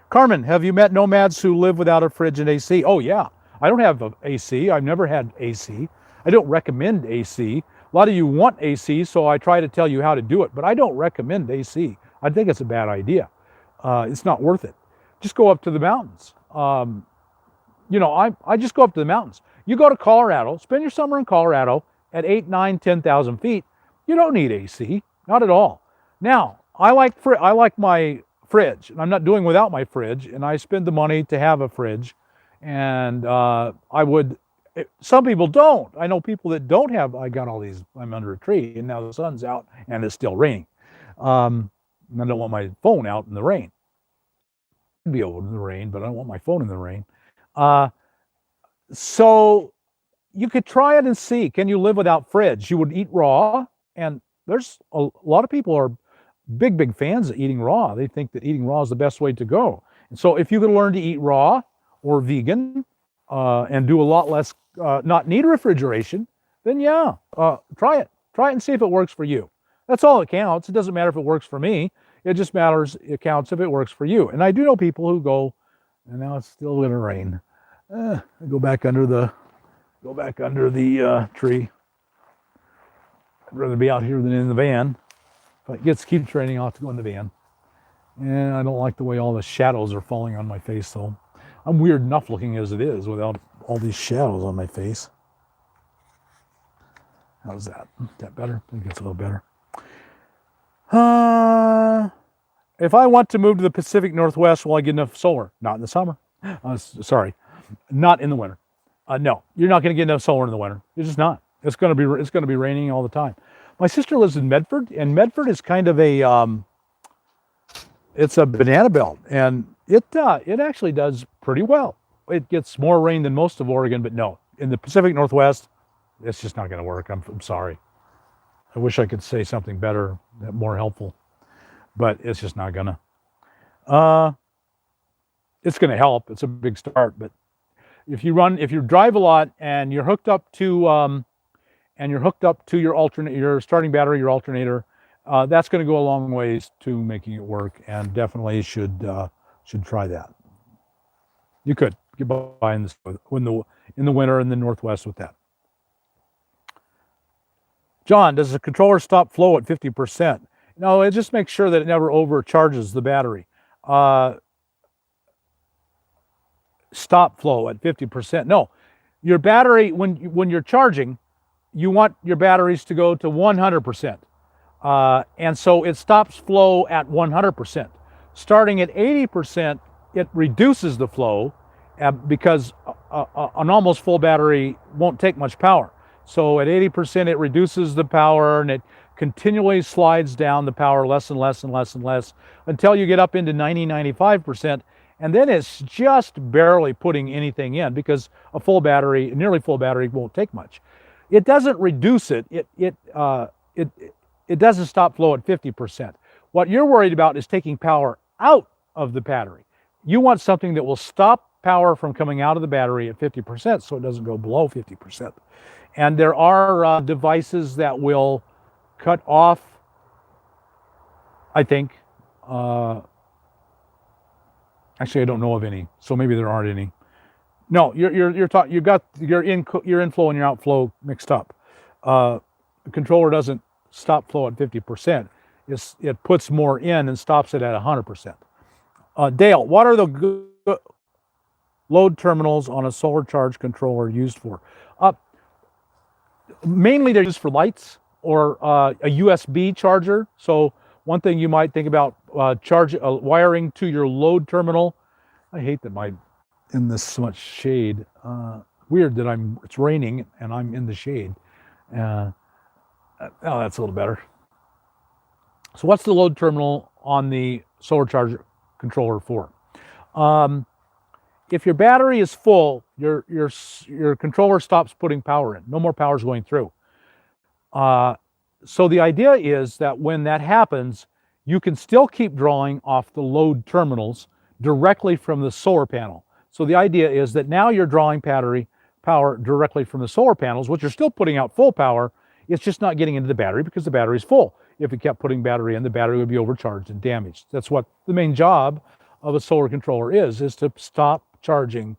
Carmen, have you met nomads who live without a fridge and AC? Oh yeah, I don't have AC. I've never had AC. I don't recommend AC. A lot of you want AC, so I try to tell you how to do it, but I don't recommend AC. I think it's a bad idea. It's not worth it. Just go up to the mountains. I just go up to the mountains. You go to Colorado, spend your summer in Colorado at 8, 9, 10,000 feet. You don't need AC, not at all. Now, I like my fridge, and I'm not doing without my fridge, and I spend the money to have a fridge, and some people don't. I know people that don't have. I'm under a tree, and now the sun's out, and it's still raining. And I don't want my phone out in the rain. I'd be able in the rain, but I don't want my phone in the rain. So you could try it and see, can you live without fridge? You would eat raw, and there's a lot of people are big fans of eating raw. They think that eating raw is the best way to go. And so if you could learn to eat raw or vegan and do a lot less, not need refrigeration, then yeah, try it. Try it and see if it works for you. That's all that counts. It doesn't matter if it works for me. It just it counts if it works for you. And I do know people who go, and now it's still going to rain. Go back under the tree. I'd rather be out here than in the van. If it keeps raining, I'll have to go in the van. And I don't like the way all the shadows are falling on my face, though. I'm weird enough looking as it is without all these shadows on my face. How's that? Is that better? I think it's a little better. If I want to move to the Pacific Northwest, will I get enough solar? Not in the summer. Sorry, not in the winter. No, you're not going to get enough solar in the winter. You're just not. It's going to be raining all the time. My sister lives in Medford, and Medford is kind of it's a banana belt, and it actually does pretty well. It gets more rain than most of Oregon, but no, in the Pacific Northwest, it's just not going to work. I'm sorry. I wish I could say something better, more helpful, but it's just not gonna. It's going to help. It's a big start, but if you drive a lot and you're hooked up to your your starting battery, your alternator, that's going to go a long ways to making it work, and definitely should try that. You could get by in the winter in the Northwest with that. John, does the controller stop flow at 50%? No, it just makes sure that it never overcharges the battery. Stop flow at 50%. No, your battery, when you're charging, you want your batteries to go to 100%. And so it stops flow at 100%. Starting at 80%, it reduces the flow because an almost full battery won't take much power. So at 80%, it reduces the power, and it continually slides down the power less and less and less and less until you get up into 95%. And then it's just barely putting anything in because a nearly full battery won't take much. It doesn't reduce it. It doesn't stop flow at 50%. What you're worried about is taking power out of the battery. You want something that will stop power from coming out of the battery at 50% so it doesn't go below 50%. And there are devices that will cut off, I think, Actually, I don't know of any, so maybe there aren't any. No, you've got your inflow and your outflow mixed up. The controller doesn't stop flow at 50%. It puts more in and stops it at 100%. Dale, what are the load terminals on a solar charge controller used for? Mainly they're used for lights or a USB charger. So one thing you might think about wiring to your load terminal. I hate that my in this so much shade. Weird that it's raining and I'm in the shade. Oh, that's a little better. So what's the load terminal on the solar charger controller for? If your battery is full, your controller stops putting power in. No more power is going through. So the idea is that when that happens, you can still keep drawing off the load terminals directly from the solar panel. So the idea is that now you're drawing battery power directly from the solar panels, which are still putting out full power. It's just not getting into the battery because the battery is full. If it kept putting battery in, the battery would be overcharged and damaged. That's what the main job of a solar controller is to stop charging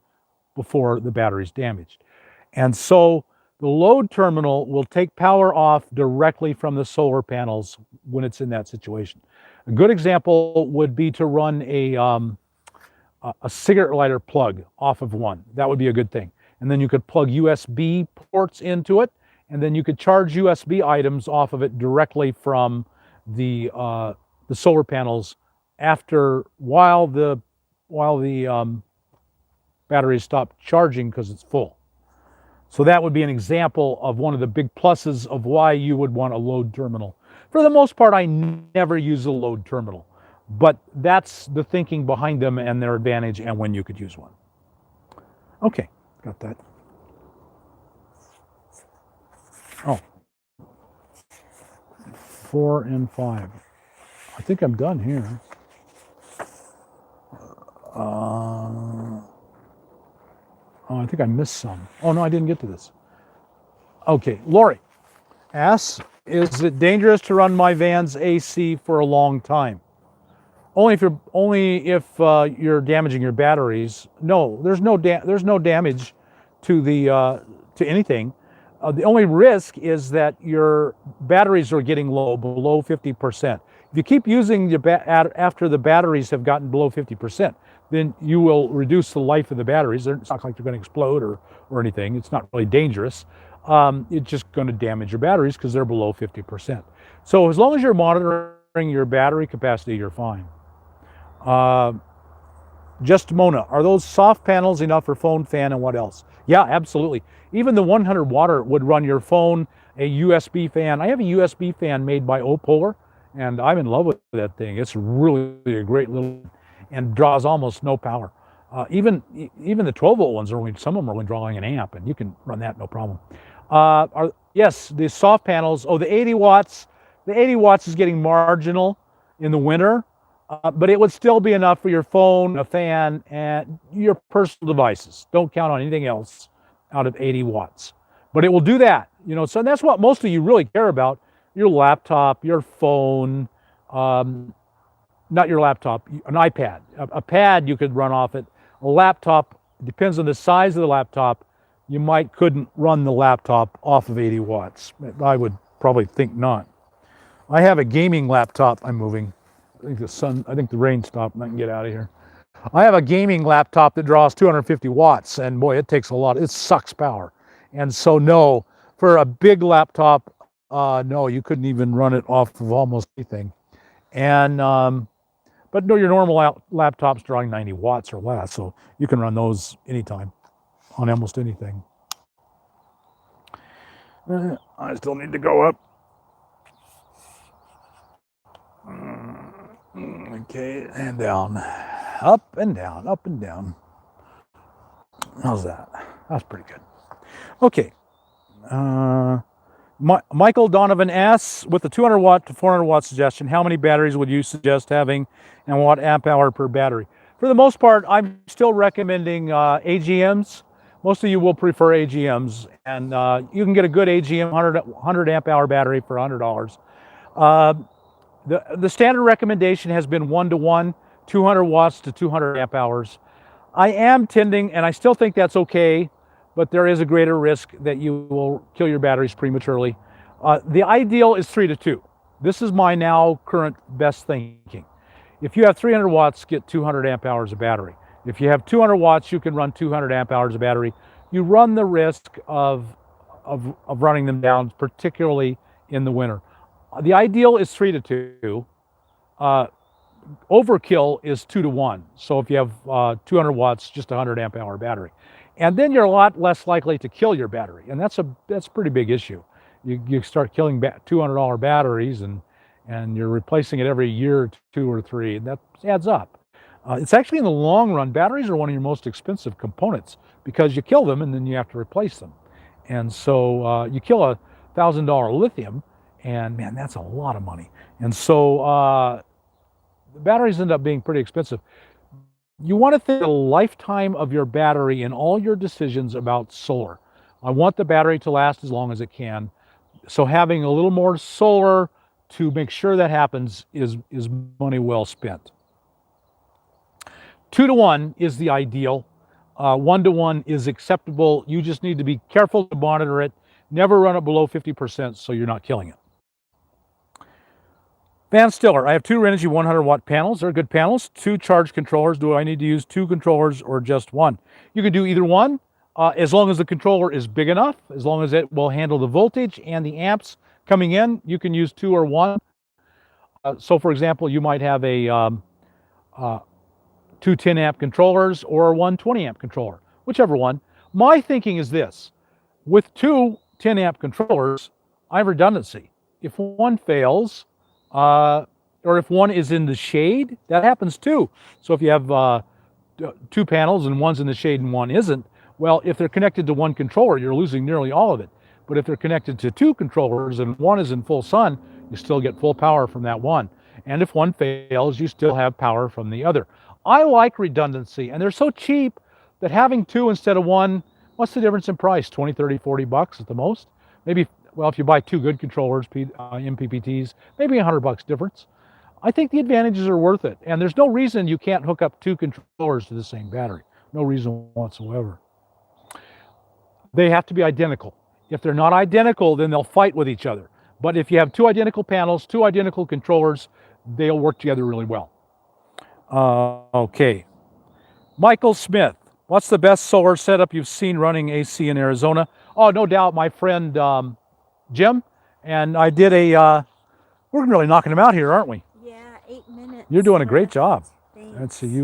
before the battery's damaged. And so the load terminal will take power off directly from the solar panels when it's in that situation. A good example would be to run a cigarette lighter plug off of one. That would be a good thing. And then you could plug USB ports into it, and then you could charge USB items off of it directly from the solar panels while the batteries stop charging because it's full. So that would be an example of one of the big pluses of why you would want a load terminal. For the most part, I never use a load terminal, but that's the thinking behind them and their advantage and when you could use one. Okay, got that. Oh, 4 and 5. I think I'm done here. Oh, I think I missed some. Oh, no, I didn't get to this. Okay, Lori asks, is it dangerous to run my van's AC for a long time? Only if you're damaging your batteries. No, there's no damage to anything. The only risk is that your batteries are getting low, below 50%. If you keep using after the batteries have gotten below 50%, then you will reduce the life of the batteries. It's not like they're going to explode or anything. It's not really dangerous. It's just going to damage your batteries because they're below 50%. So as long as you're monitoring your battery capacity, you're fine. Just Mona, are those soft panels enough for phone, fan, and what else? Yeah, absolutely. Even the 100 watt would run your phone, a USB fan. I have a USB fan made by Opolar, and I'm in love with that thing. It's really a great little, and draws almost no power. Even the 12 volt ones some of them are only drawing an amp, and you can run that no problem. Yes, the soft panels. Oh, the 80 watts. The 80 watts is getting marginal in the winter. But it would still be enough for your phone, a fan, and your personal devices. Don't count on anything else out of 80 watts. But it will do that, so that's what most of you really care about. Your laptop, your phone, not your laptop, an iPad. A pad you could run off it. A laptop, depends on the size of the laptop, you couldn't run the laptop off of 80 watts. I would probably think not. I have a gaming laptop. I'm moving. I think the rain stopped and I can get out of here. I have a gaming laptop that draws 250 watts, and boy, it takes a lot. It sucks power. And so no, for a big laptop, no, you couldn't even run it off of almost anything. And, but no, your normal laptop's drawing 90 watts or less, so you can run those anytime on almost anything. I still need to go up. Okay, and down, up and down, up and down. How's that? That's pretty good. Okay. Michael Donovan asks, with the 200 watt to 400 watt suggestion, how many batteries would you suggest having and what amp hour per battery? For the most part, I'm still recommending AGMs. Most of you will prefer AGMs, and you can get a good AGM 100 amp hour battery for $100. The standard recommendation has been 1-to-1. 200 watts to 200 amp hours. I am tending, and I still think that's okay, but there is a greater risk that you will kill your batteries prematurely. The ideal is 3 to 2. This is my now current best thinking. If you have 300 watts, get 200 amp hours of battery. If you have 200 watts, you can run 200 amp hours of battery. You run the risk of running them down, particularly in the winter. The ideal is 3 to 2. Overkill is 2 to 1. So if you have 200 watts, just a 100 amp hour battery. And then you're a lot less likely to kill your battery. And that's a pretty big issue. You start killing $200 batteries and you're replacing it every year, 2 or 3, and that adds up. It's actually, in the long run, batteries are one of your most expensive components because you kill them and then you have to replace them. And so you kill a $1,000 lithium, and man, that's a lot of money. And so the batteries end up being pretty expensive. You want to think the lifetime of your battery in all your decisions about solar. I want the battery to last as long as it can. So having a little more solar to make sure that happens is money well spent. 2 to 1 is the ideal. 1 to 1 is acceptable. You just need to be careful to monitor it. Never run it below 50% so you're not killing it. Van Stiller, I have 2 Renogy 100 watt panels. They're good panels. 2 charge controllers. Do I need to use 2 controllers or just 1? You can do either one, as long as the controller is big enough, as long as it will handle the voltage and the amps coming in. You can use 2 or 1. So for example, you might have a 2 10 amp controllers or 1 20 amp controller, whichever one. My thinking is this: with 2 10 amp controllers, I have redundancy. If one fails, or if one is in the shade, that happens too. So if you have 2 panels and one's in the shade and one isn't, well, if they're connected to 1 controller, you're losing nearly all of it. But if they're connected to 2 controllers and one is in full sun, you still get full power from that one. And if one fails, you still have power from the other. I like redundancy, and they're so cheap that having 2 instead of 1, what's the difference in price? 20, 30, 40 bucks at the most? Maybe, well, if you buy 2 good controllers, MPPTs, maybe $100 difference. I think the advantages are worth it. And there's no reason you can't hook up 2 controllers to the same battery. No reason whatsoever. They have to be identical. If they're not identical, then they'll fight with each other. But if you have 2 identical panels, 2 identical controllers, they'll work together really well. Okay. Michael Smith, what's the best solar setup you've seen running AC in Arizona? Oh, no doubt, my friend Jim. And I did we're really knocking them out here, aren't we? Yeah, 8 minutes. You're doing a great job. Thanks. Let's see,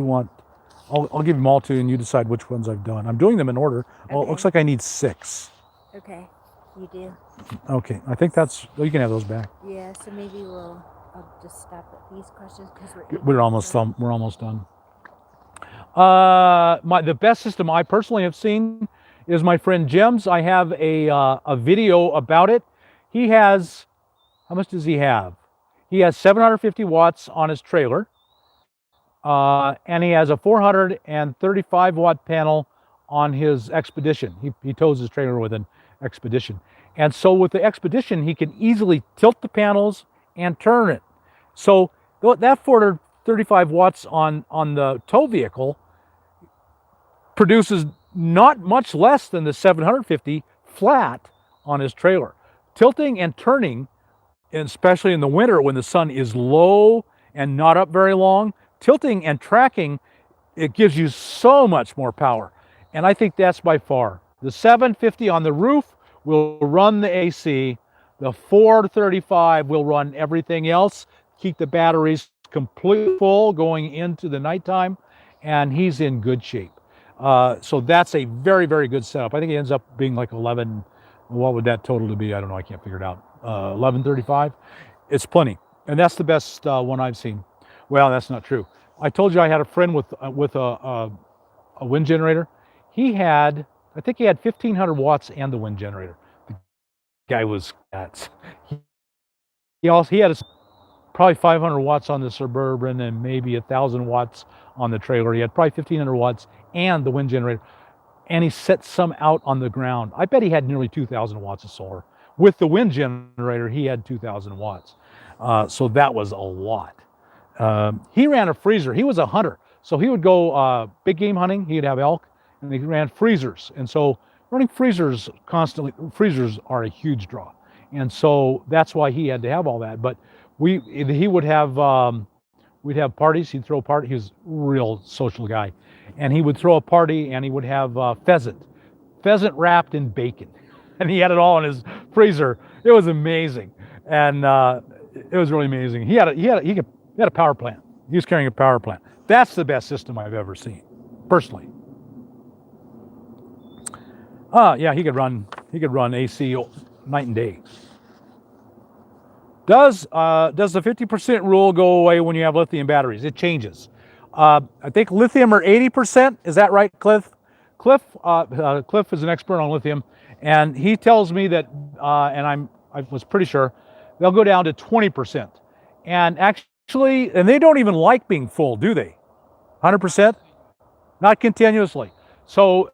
I'll give them all to you and you decide which ones I've done. I'm doing them in order. Okay. Oh, it looks like I need 6. Okay, you do. Okay, I think you can have those back. Yeah, so maybe I'll just stop at these questions because we're almost done. We're almost done. The best system I personally have seen is my friend Jim's. I have a video about it. He has, how much does he have? He has 750 watts on his trailer, and he has a 435 watt panel on his Expedition. He tows his trailer with an Expedition. And so with the Expedition, he can easily tilt the panels and turn it. So that 435 watts on the tow vehicle produces not much less than the 750 flat on his trailer. Tilting and turning, especially in the winter when the sun is low and not up very long, tilting and tracking, it gives you so much more power. And I think that's by far. The 750 on the roof will run the AC. The 435 will run everything else, keep the batteries completely full going into the nighttime, and he's in good shape. So that's a very, very good setup. I think it ends up being like 11, what would that total to be? I don't know, I can't figure it out. 1135. It's plenty. And that's the best one I've seen. Well, that's not true. I told you I had a friend with a wind generator. I think he had 1,500 watts and the wind generator. The guy was nuts. He had probably 500 watts on the Suburban and maybe 1,000 watts on the trailer. He had probably 1,500 watts and the wind generator. And he set some out on the ground. I bet he had nearly 2,000 watts of solar. With the wind generator, he had 2,000 watts. So that was a lot. He ran a freezer. He was a hunter. So he would go big game hunting. He'd have elk, and he ran freezers. And so running freezers constantly, freezers are a huge draw. And so that's why he had to have all that. But he would have, we'd have parties. He'd throw a party. He was a real social guy. And he would throw a party, and he would have pheasant wrapped in bacon. And he had it all in his freezer. It was amazing. And it was really amazing. He had a power plant. He was carrying a power plant. That's the best system I've ever seen, personally. Yeah, he could run AC night and day. Does the 50% rule go away when you have lithium batteries? It changes. I think lithium are 80%. Is that right, Cliff? Cliff is an expert on lithium, and he tells me that, and I was pretty sure, they'll go down to 20%. And actually, and they don't even like being full, do they? 100%? Not continuously. So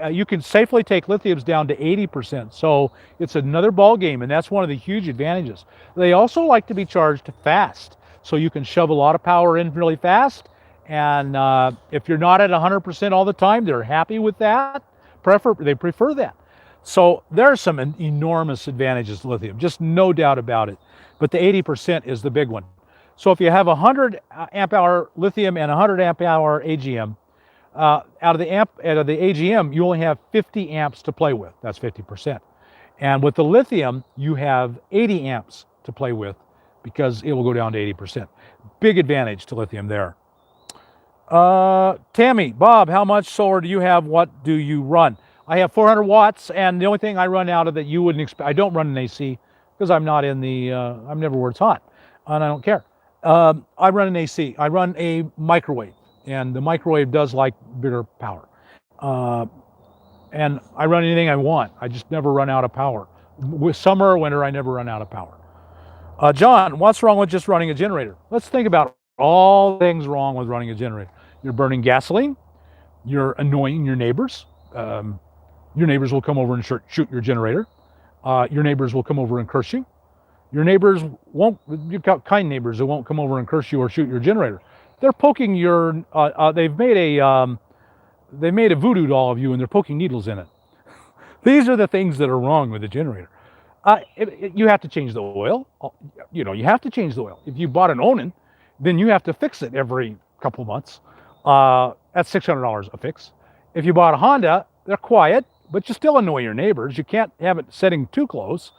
you can safely take lithiums down to 80%. So it's another ball game, and that's one of the huge advantages. They also like to be charged fast, so you can shove a lot of power in really fast. And if you're not at 100% all the time, they're happy with that. They prefer that. So there are some enormous advantages to lithium, just no doubt about it. But the 80% is the big one. So if you have 100 amp hour lithium and 100 amp hour AGM, out of the AGM, you only have 50 amps to play with. That's 50%. And with the lithium, you have 80 amps to play with because it will go down to 80%. Big advantage to lithium there. Tammy, Bob, how much solar do you have? What do you run? I have 400 watts, and the only thing I run out of that you wouldn't expect, I don't run an AC because I'm not in the, I'm never where it's hot, and I don't care. I run an AC. I run a microwave, and the microwave does like bigger power. And I run anything I want. I just never run out of power. With summer or winter, I never run out of power. John, what's wrong with just running a generator? Let's think about all things wrong with running a generator. You're burning gasoline. You're annoying your neighbors. Your neighbors will come over and shoot your generator. Your neighbors will come over and curse you. Your neighbors won't, you've got kind neighbors who won't come over and curse you or shoot your generator. They're poking your, they've made a voodoo doll of you, and they're poking needles in it. These are the things that are wrong with the generator. You have to change the oil. You know, you have to change the oil. If you bought an Onan, then you have to fix it every couple months. That's $600 a fix. If you bought a Honda, they're quiet, but you still annoy your neighbors. You can't have it setting too close.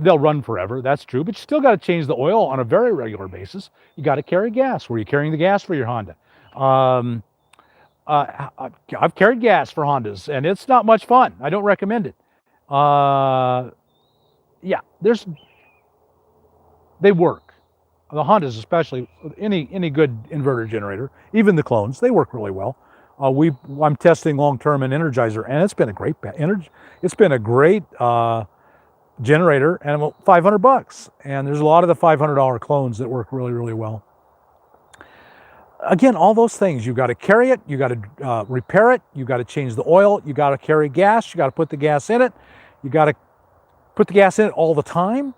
They'll run forever, that's true, but you still got to change the oil on a very regular basis. You got to carry gas. Were you carrying the gas for your Honda? I've carried gas for Hondas, and it's not much fun. I don't recommend it. Yeah, they work. The Hondas especially, any good inverter generator, even the clones, they work really well. I'm testing long-term an Energizer, and it's been a great generator, and about $500. And there's a lot of the $500 clones that work really, really well. Again, all those things, you've got to carry it, you got to repair it, you got to change the oil, you got to carry gas, you got to put the gas in it, you got to put the gas in it all the time.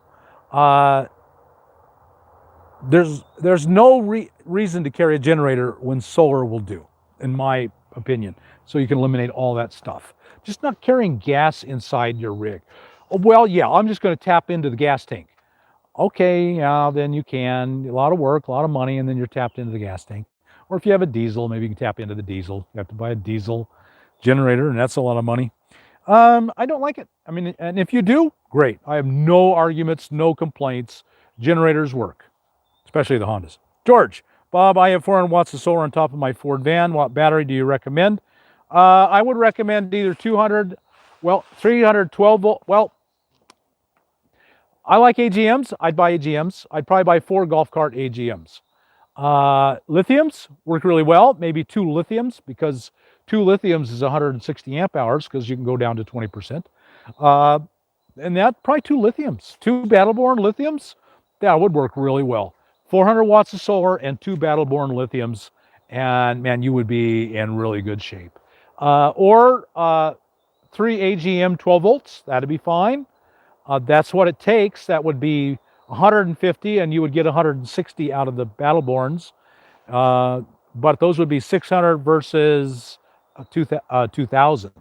There's no reason to carry a generator when solar will do, in my opinion. So you can eliminate all that stuff. Just not carrying gas inside your rig. Well, yeah, I'm just going to tap into the gas tank. Okay, yeah, then you can. A lot of work, a lot of money, and then you're tapped into the gas tank. Or if you have a diesel, maybe you can tap into the diesel. You have to buy a diesel generator, and that's a lot of money. I don't like it. I mean, and if you do, great. I have no arguments, no complaints. Generators work, especially the Hondas. George, Bob, I have 400 watts of solar on top of my Ford van. What battery do you recommend? I would recommend either 312 volt. Well, I like AGMs. I'd buy AGMs. I'd probably buy 4 golf cart AGMs. Lithiums work really well. Maybe 2 lithiums, because 2 lithiums is 160 amp hours, because you can go down to 20%. And that probably 2 lithiums, 2 Battleborn lithiums, that would work really well. 400 watts of solar and 2 Battleborn lithiums, and man, you would be in really good shape. Or 3 AGM 12 volts, that'd be fine. That's what it takes. That would be 150, and you would get 160 out of the Battleborns. But those would be 600 versus 2,000.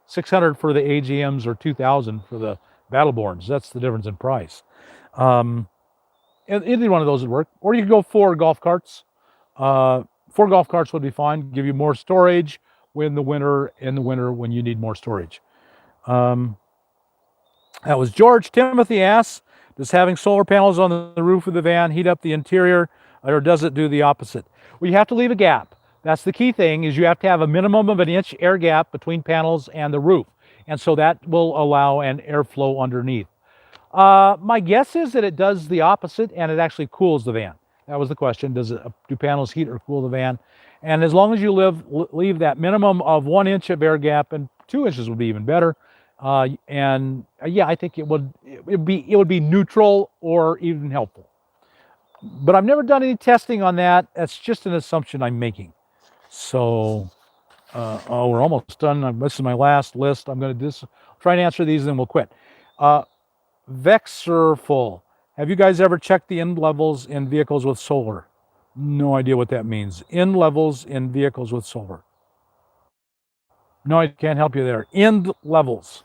600 for the AGMs or 2,000 for the Battleborns. That's the difference in price. Either one of those would work. Or you could go 4 golf carts. 4 golf carts would be fine. Give you more storage in the winter when you need more storage. That was George. Timothy asks, does having solar panels on the roof of the van heat up the interior, or does it do the opposite? Well, you have to leave a gap. That's the key thing, is you have to have a minimum of an inch air gap between panels and the roof. And so that will allow an airflow underneath. My guess is that it does the opposite, and it actually cools the van. That was the question. Do panels heat or cool the van? And as long as you leave that minimum of 1 inch of air gap, and 2 inches would be even better. Yeah, I think it would be neutral or even helpful. But I've never done any testing on that. That's just an assumption I'm making. So, we're almost done. This is my last list. I'm going to try and answer these, and then we'll quit. Vexerful. Have you guys ever checked the end levels in vehicles with solar? No idea what that means. End levels in vehicles with solar. No, I can't help you there. End levels.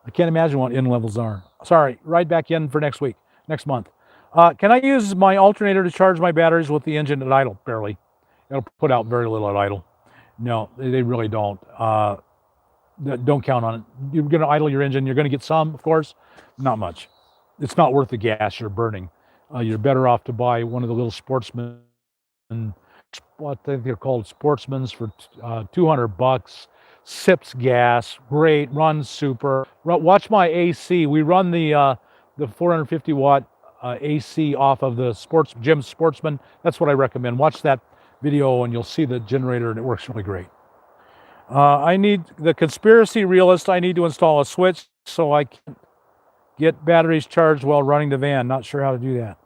I can't imagine what end levels are. Sorry, right back in for next month. Can I use my alternator to charge my batteries with the engine at idle? Barely. It'll put out very little at idle. No, they really don't. Don't count on it. You're going to idle your engine. You're going to get some, of course, not much. It's not worth the gas you're burning. You're better off to buy one of the little Sportsman, what I think they're called, Sportsmans for $200. Sips gas, great, runs super. Watch my AC. We run the 450 watt AC off of the Jim Sportsman. That's what I recommend. Watch that video and you'll see the generator, and it works really great. I need the conspiracy realist. I need to install a switch so I can get batteries charged while running the van. Not sure how to do that.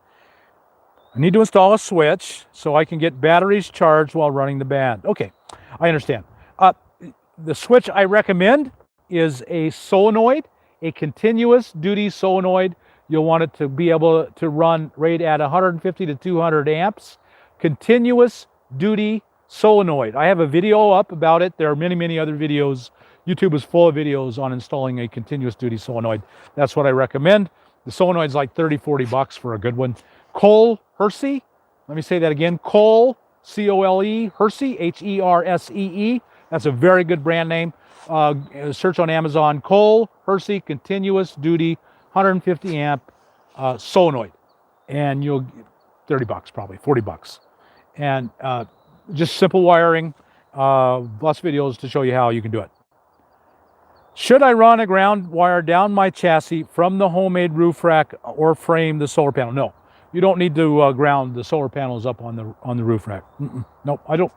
I need to install a switch so I can get batteries charged while running the van. Okay, I understand. The switch I recommend is a solenoid, a continuous duty solenoid. You'll want it to be able to run right at 150 to 200 amps. Continuous duty solenoid. I have a video up about it. There are many, many other videos. YouTube is full of videos on installing a continuous duty solenoid. That's what I recommend. The solenoid's like $30-40 for a good one. Cole Hersey. Let me say that again. Cole, C-O-L-E, Hersey, H-E-R-S-E-E. That's a very good brand name. Search on Amazon. Cole Hersey continuous duty 150 amp solenoid, and you'll get $30, probably $40. And just simple wiring. Lots of videos to show you how you can do it. Should I run a ground wire down my chassis from the homemade roof rack or frame the solar panel? No, you don't need to ground the solar panels up on the roof rack. Nope, I don't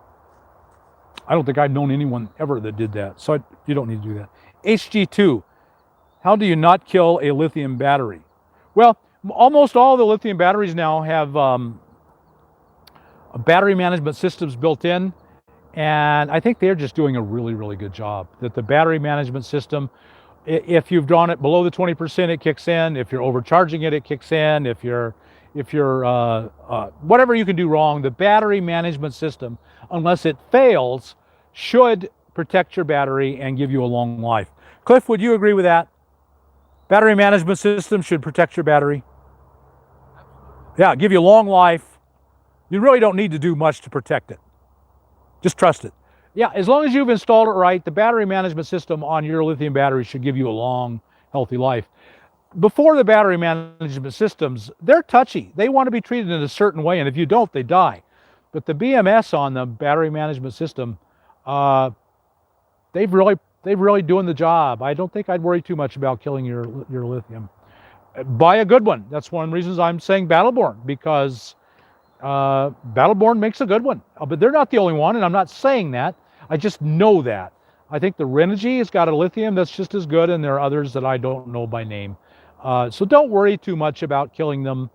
think I've known anyone ever that did that. So you don't need to do that. HG2, how do you not kill a lithium battery? Well, almost all the lithium batteries now have battery management systems built in. And I think they're just doing a really, really good job. That the battery management system, if you've drawn it below the 20%, it kicks in. If you're overcharging it, it kicks in. If you're whatever you can do wrong, the battery management system, unless it fails, should protect your battery and give you a long life. Cliff, would you agree with that? Battery management system should protect your battery. Yeah, give you a long life. You really don't need to do much to protect it. Just trust it. Yeah, as long as you've installed it right, the battery management system on your lithium battery should give you a long, healthy life. Before the battery management systems, they're touchy. They want to be treated in a certain way, and if you don't, they die. But the BMS on the battery management system, they've really doing the job. I don't think I'd worry too much about killing your lithium. Buy a good one. That's one of the reasons I'm saying Battleborn, because Battleborn makes a good one. But they're not the only one, and I'm not saying that. I just know that. I think the Renogy has got a lithium that's just as good, and there are others that I don't know by name. So don't worry too much about killing them.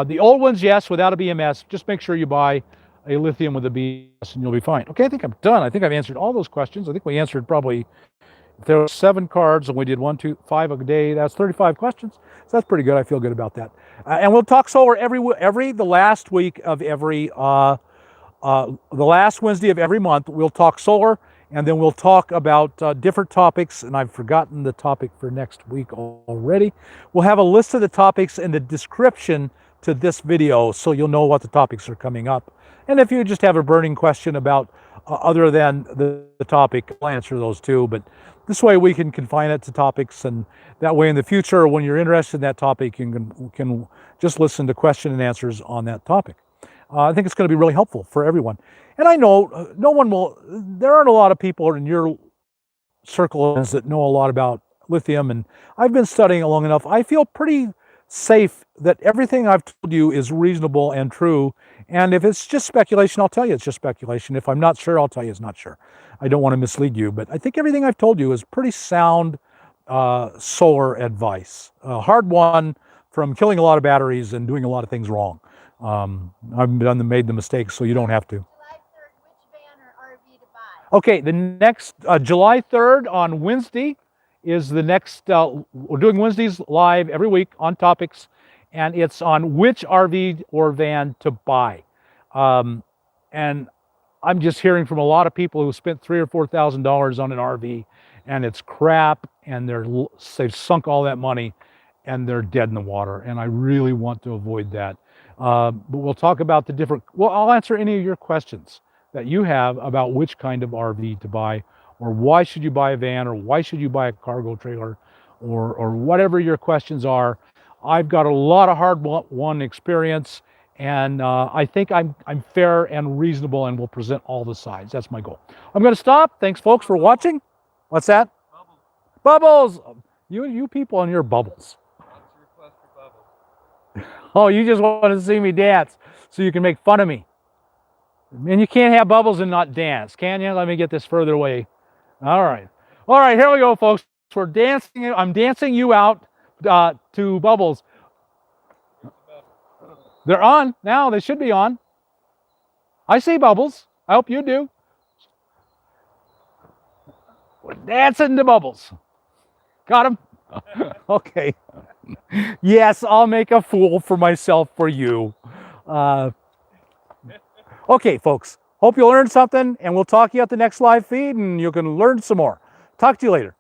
The old ones, yes, without a BMS. Just make sure you buy a lithium with a BMS and you'll be fine. Okay, I think I'm done. I think I've answered all those questions. I think we answered probably If there were 7 cards and we did 1, 2, 5 a day, that's 35 questions. So that's pretty good. I feel good about that. And we'll talk solar the last week of every the last Wednesday of every month. We'll talk solar, and then we'll talk about different topics. And I've forgotten the topic for next week already. We'll have a list of the topics in the description to this video, so you'll know what the topics are coming up. And if you just have a burning question about other than the topic, I'll answer those too. But this way we can confine it to topics, and that way in the future, when you're interested in that topic, you can just listen to question and answers on that topic. I think it's going to be really helpful for everyone. And I know there aren't a lot of people in your circle that know a lot about lithium, and I've been studying it long enough. I feel pretty safe that everything I've told you is reasonable and true. And if it's just speculation, I'll tell you it's just speculation. If I'm not sure, I'll tell you it's not sure. I don't want to mislead you, but I think everything I've told you is pretty sound solar advice. Hard won from killing a lot of batteries and doing a lot of things wrong. I've made the mistakes, so you don't have to. July 3rd, which van or RV to buy? Okay, the next July 3rd on Wednesday is the next, we're doing Wednesdays live every week on topics, and it's on which RV or van to buy. And I'm just hearing from a lot of people who spent $3,000 or $4,000 on an RV, and it's crap, and they've sunk all that money, and they're dead in the water, and I really want to avoid that. But we'll talk about I'll answer any of your questions that you have about which kind of RV to buy, or why should you buy a van, or why should you buy a cargo trailer, or whatever your questions are. I've got a lot of hard-won experience, and I think I'm fair and reasonable, and will present all the sides. That's my goal. I'm going to stop. Thanks, folks, for watching. What's that? Bubbles. You people and your bubbles. What's your request for bubbles? Oh, you just want to see me dance so you can make fun of me. And you can't have bubbles and not dance, can you? Let me get this further away. All right, here we go, folks. We're dancing. I'm dancing you out to bubbles. They're on now. They should be on. I see bubbles. I hope you do. We're dancing to bubbles. Got them? Okay. Yes, I'll make a fool for myself for you. Okay, folks. Hope you learned something, and we'll talk to you at the next live feed, and you can learn some more. Talk to you later.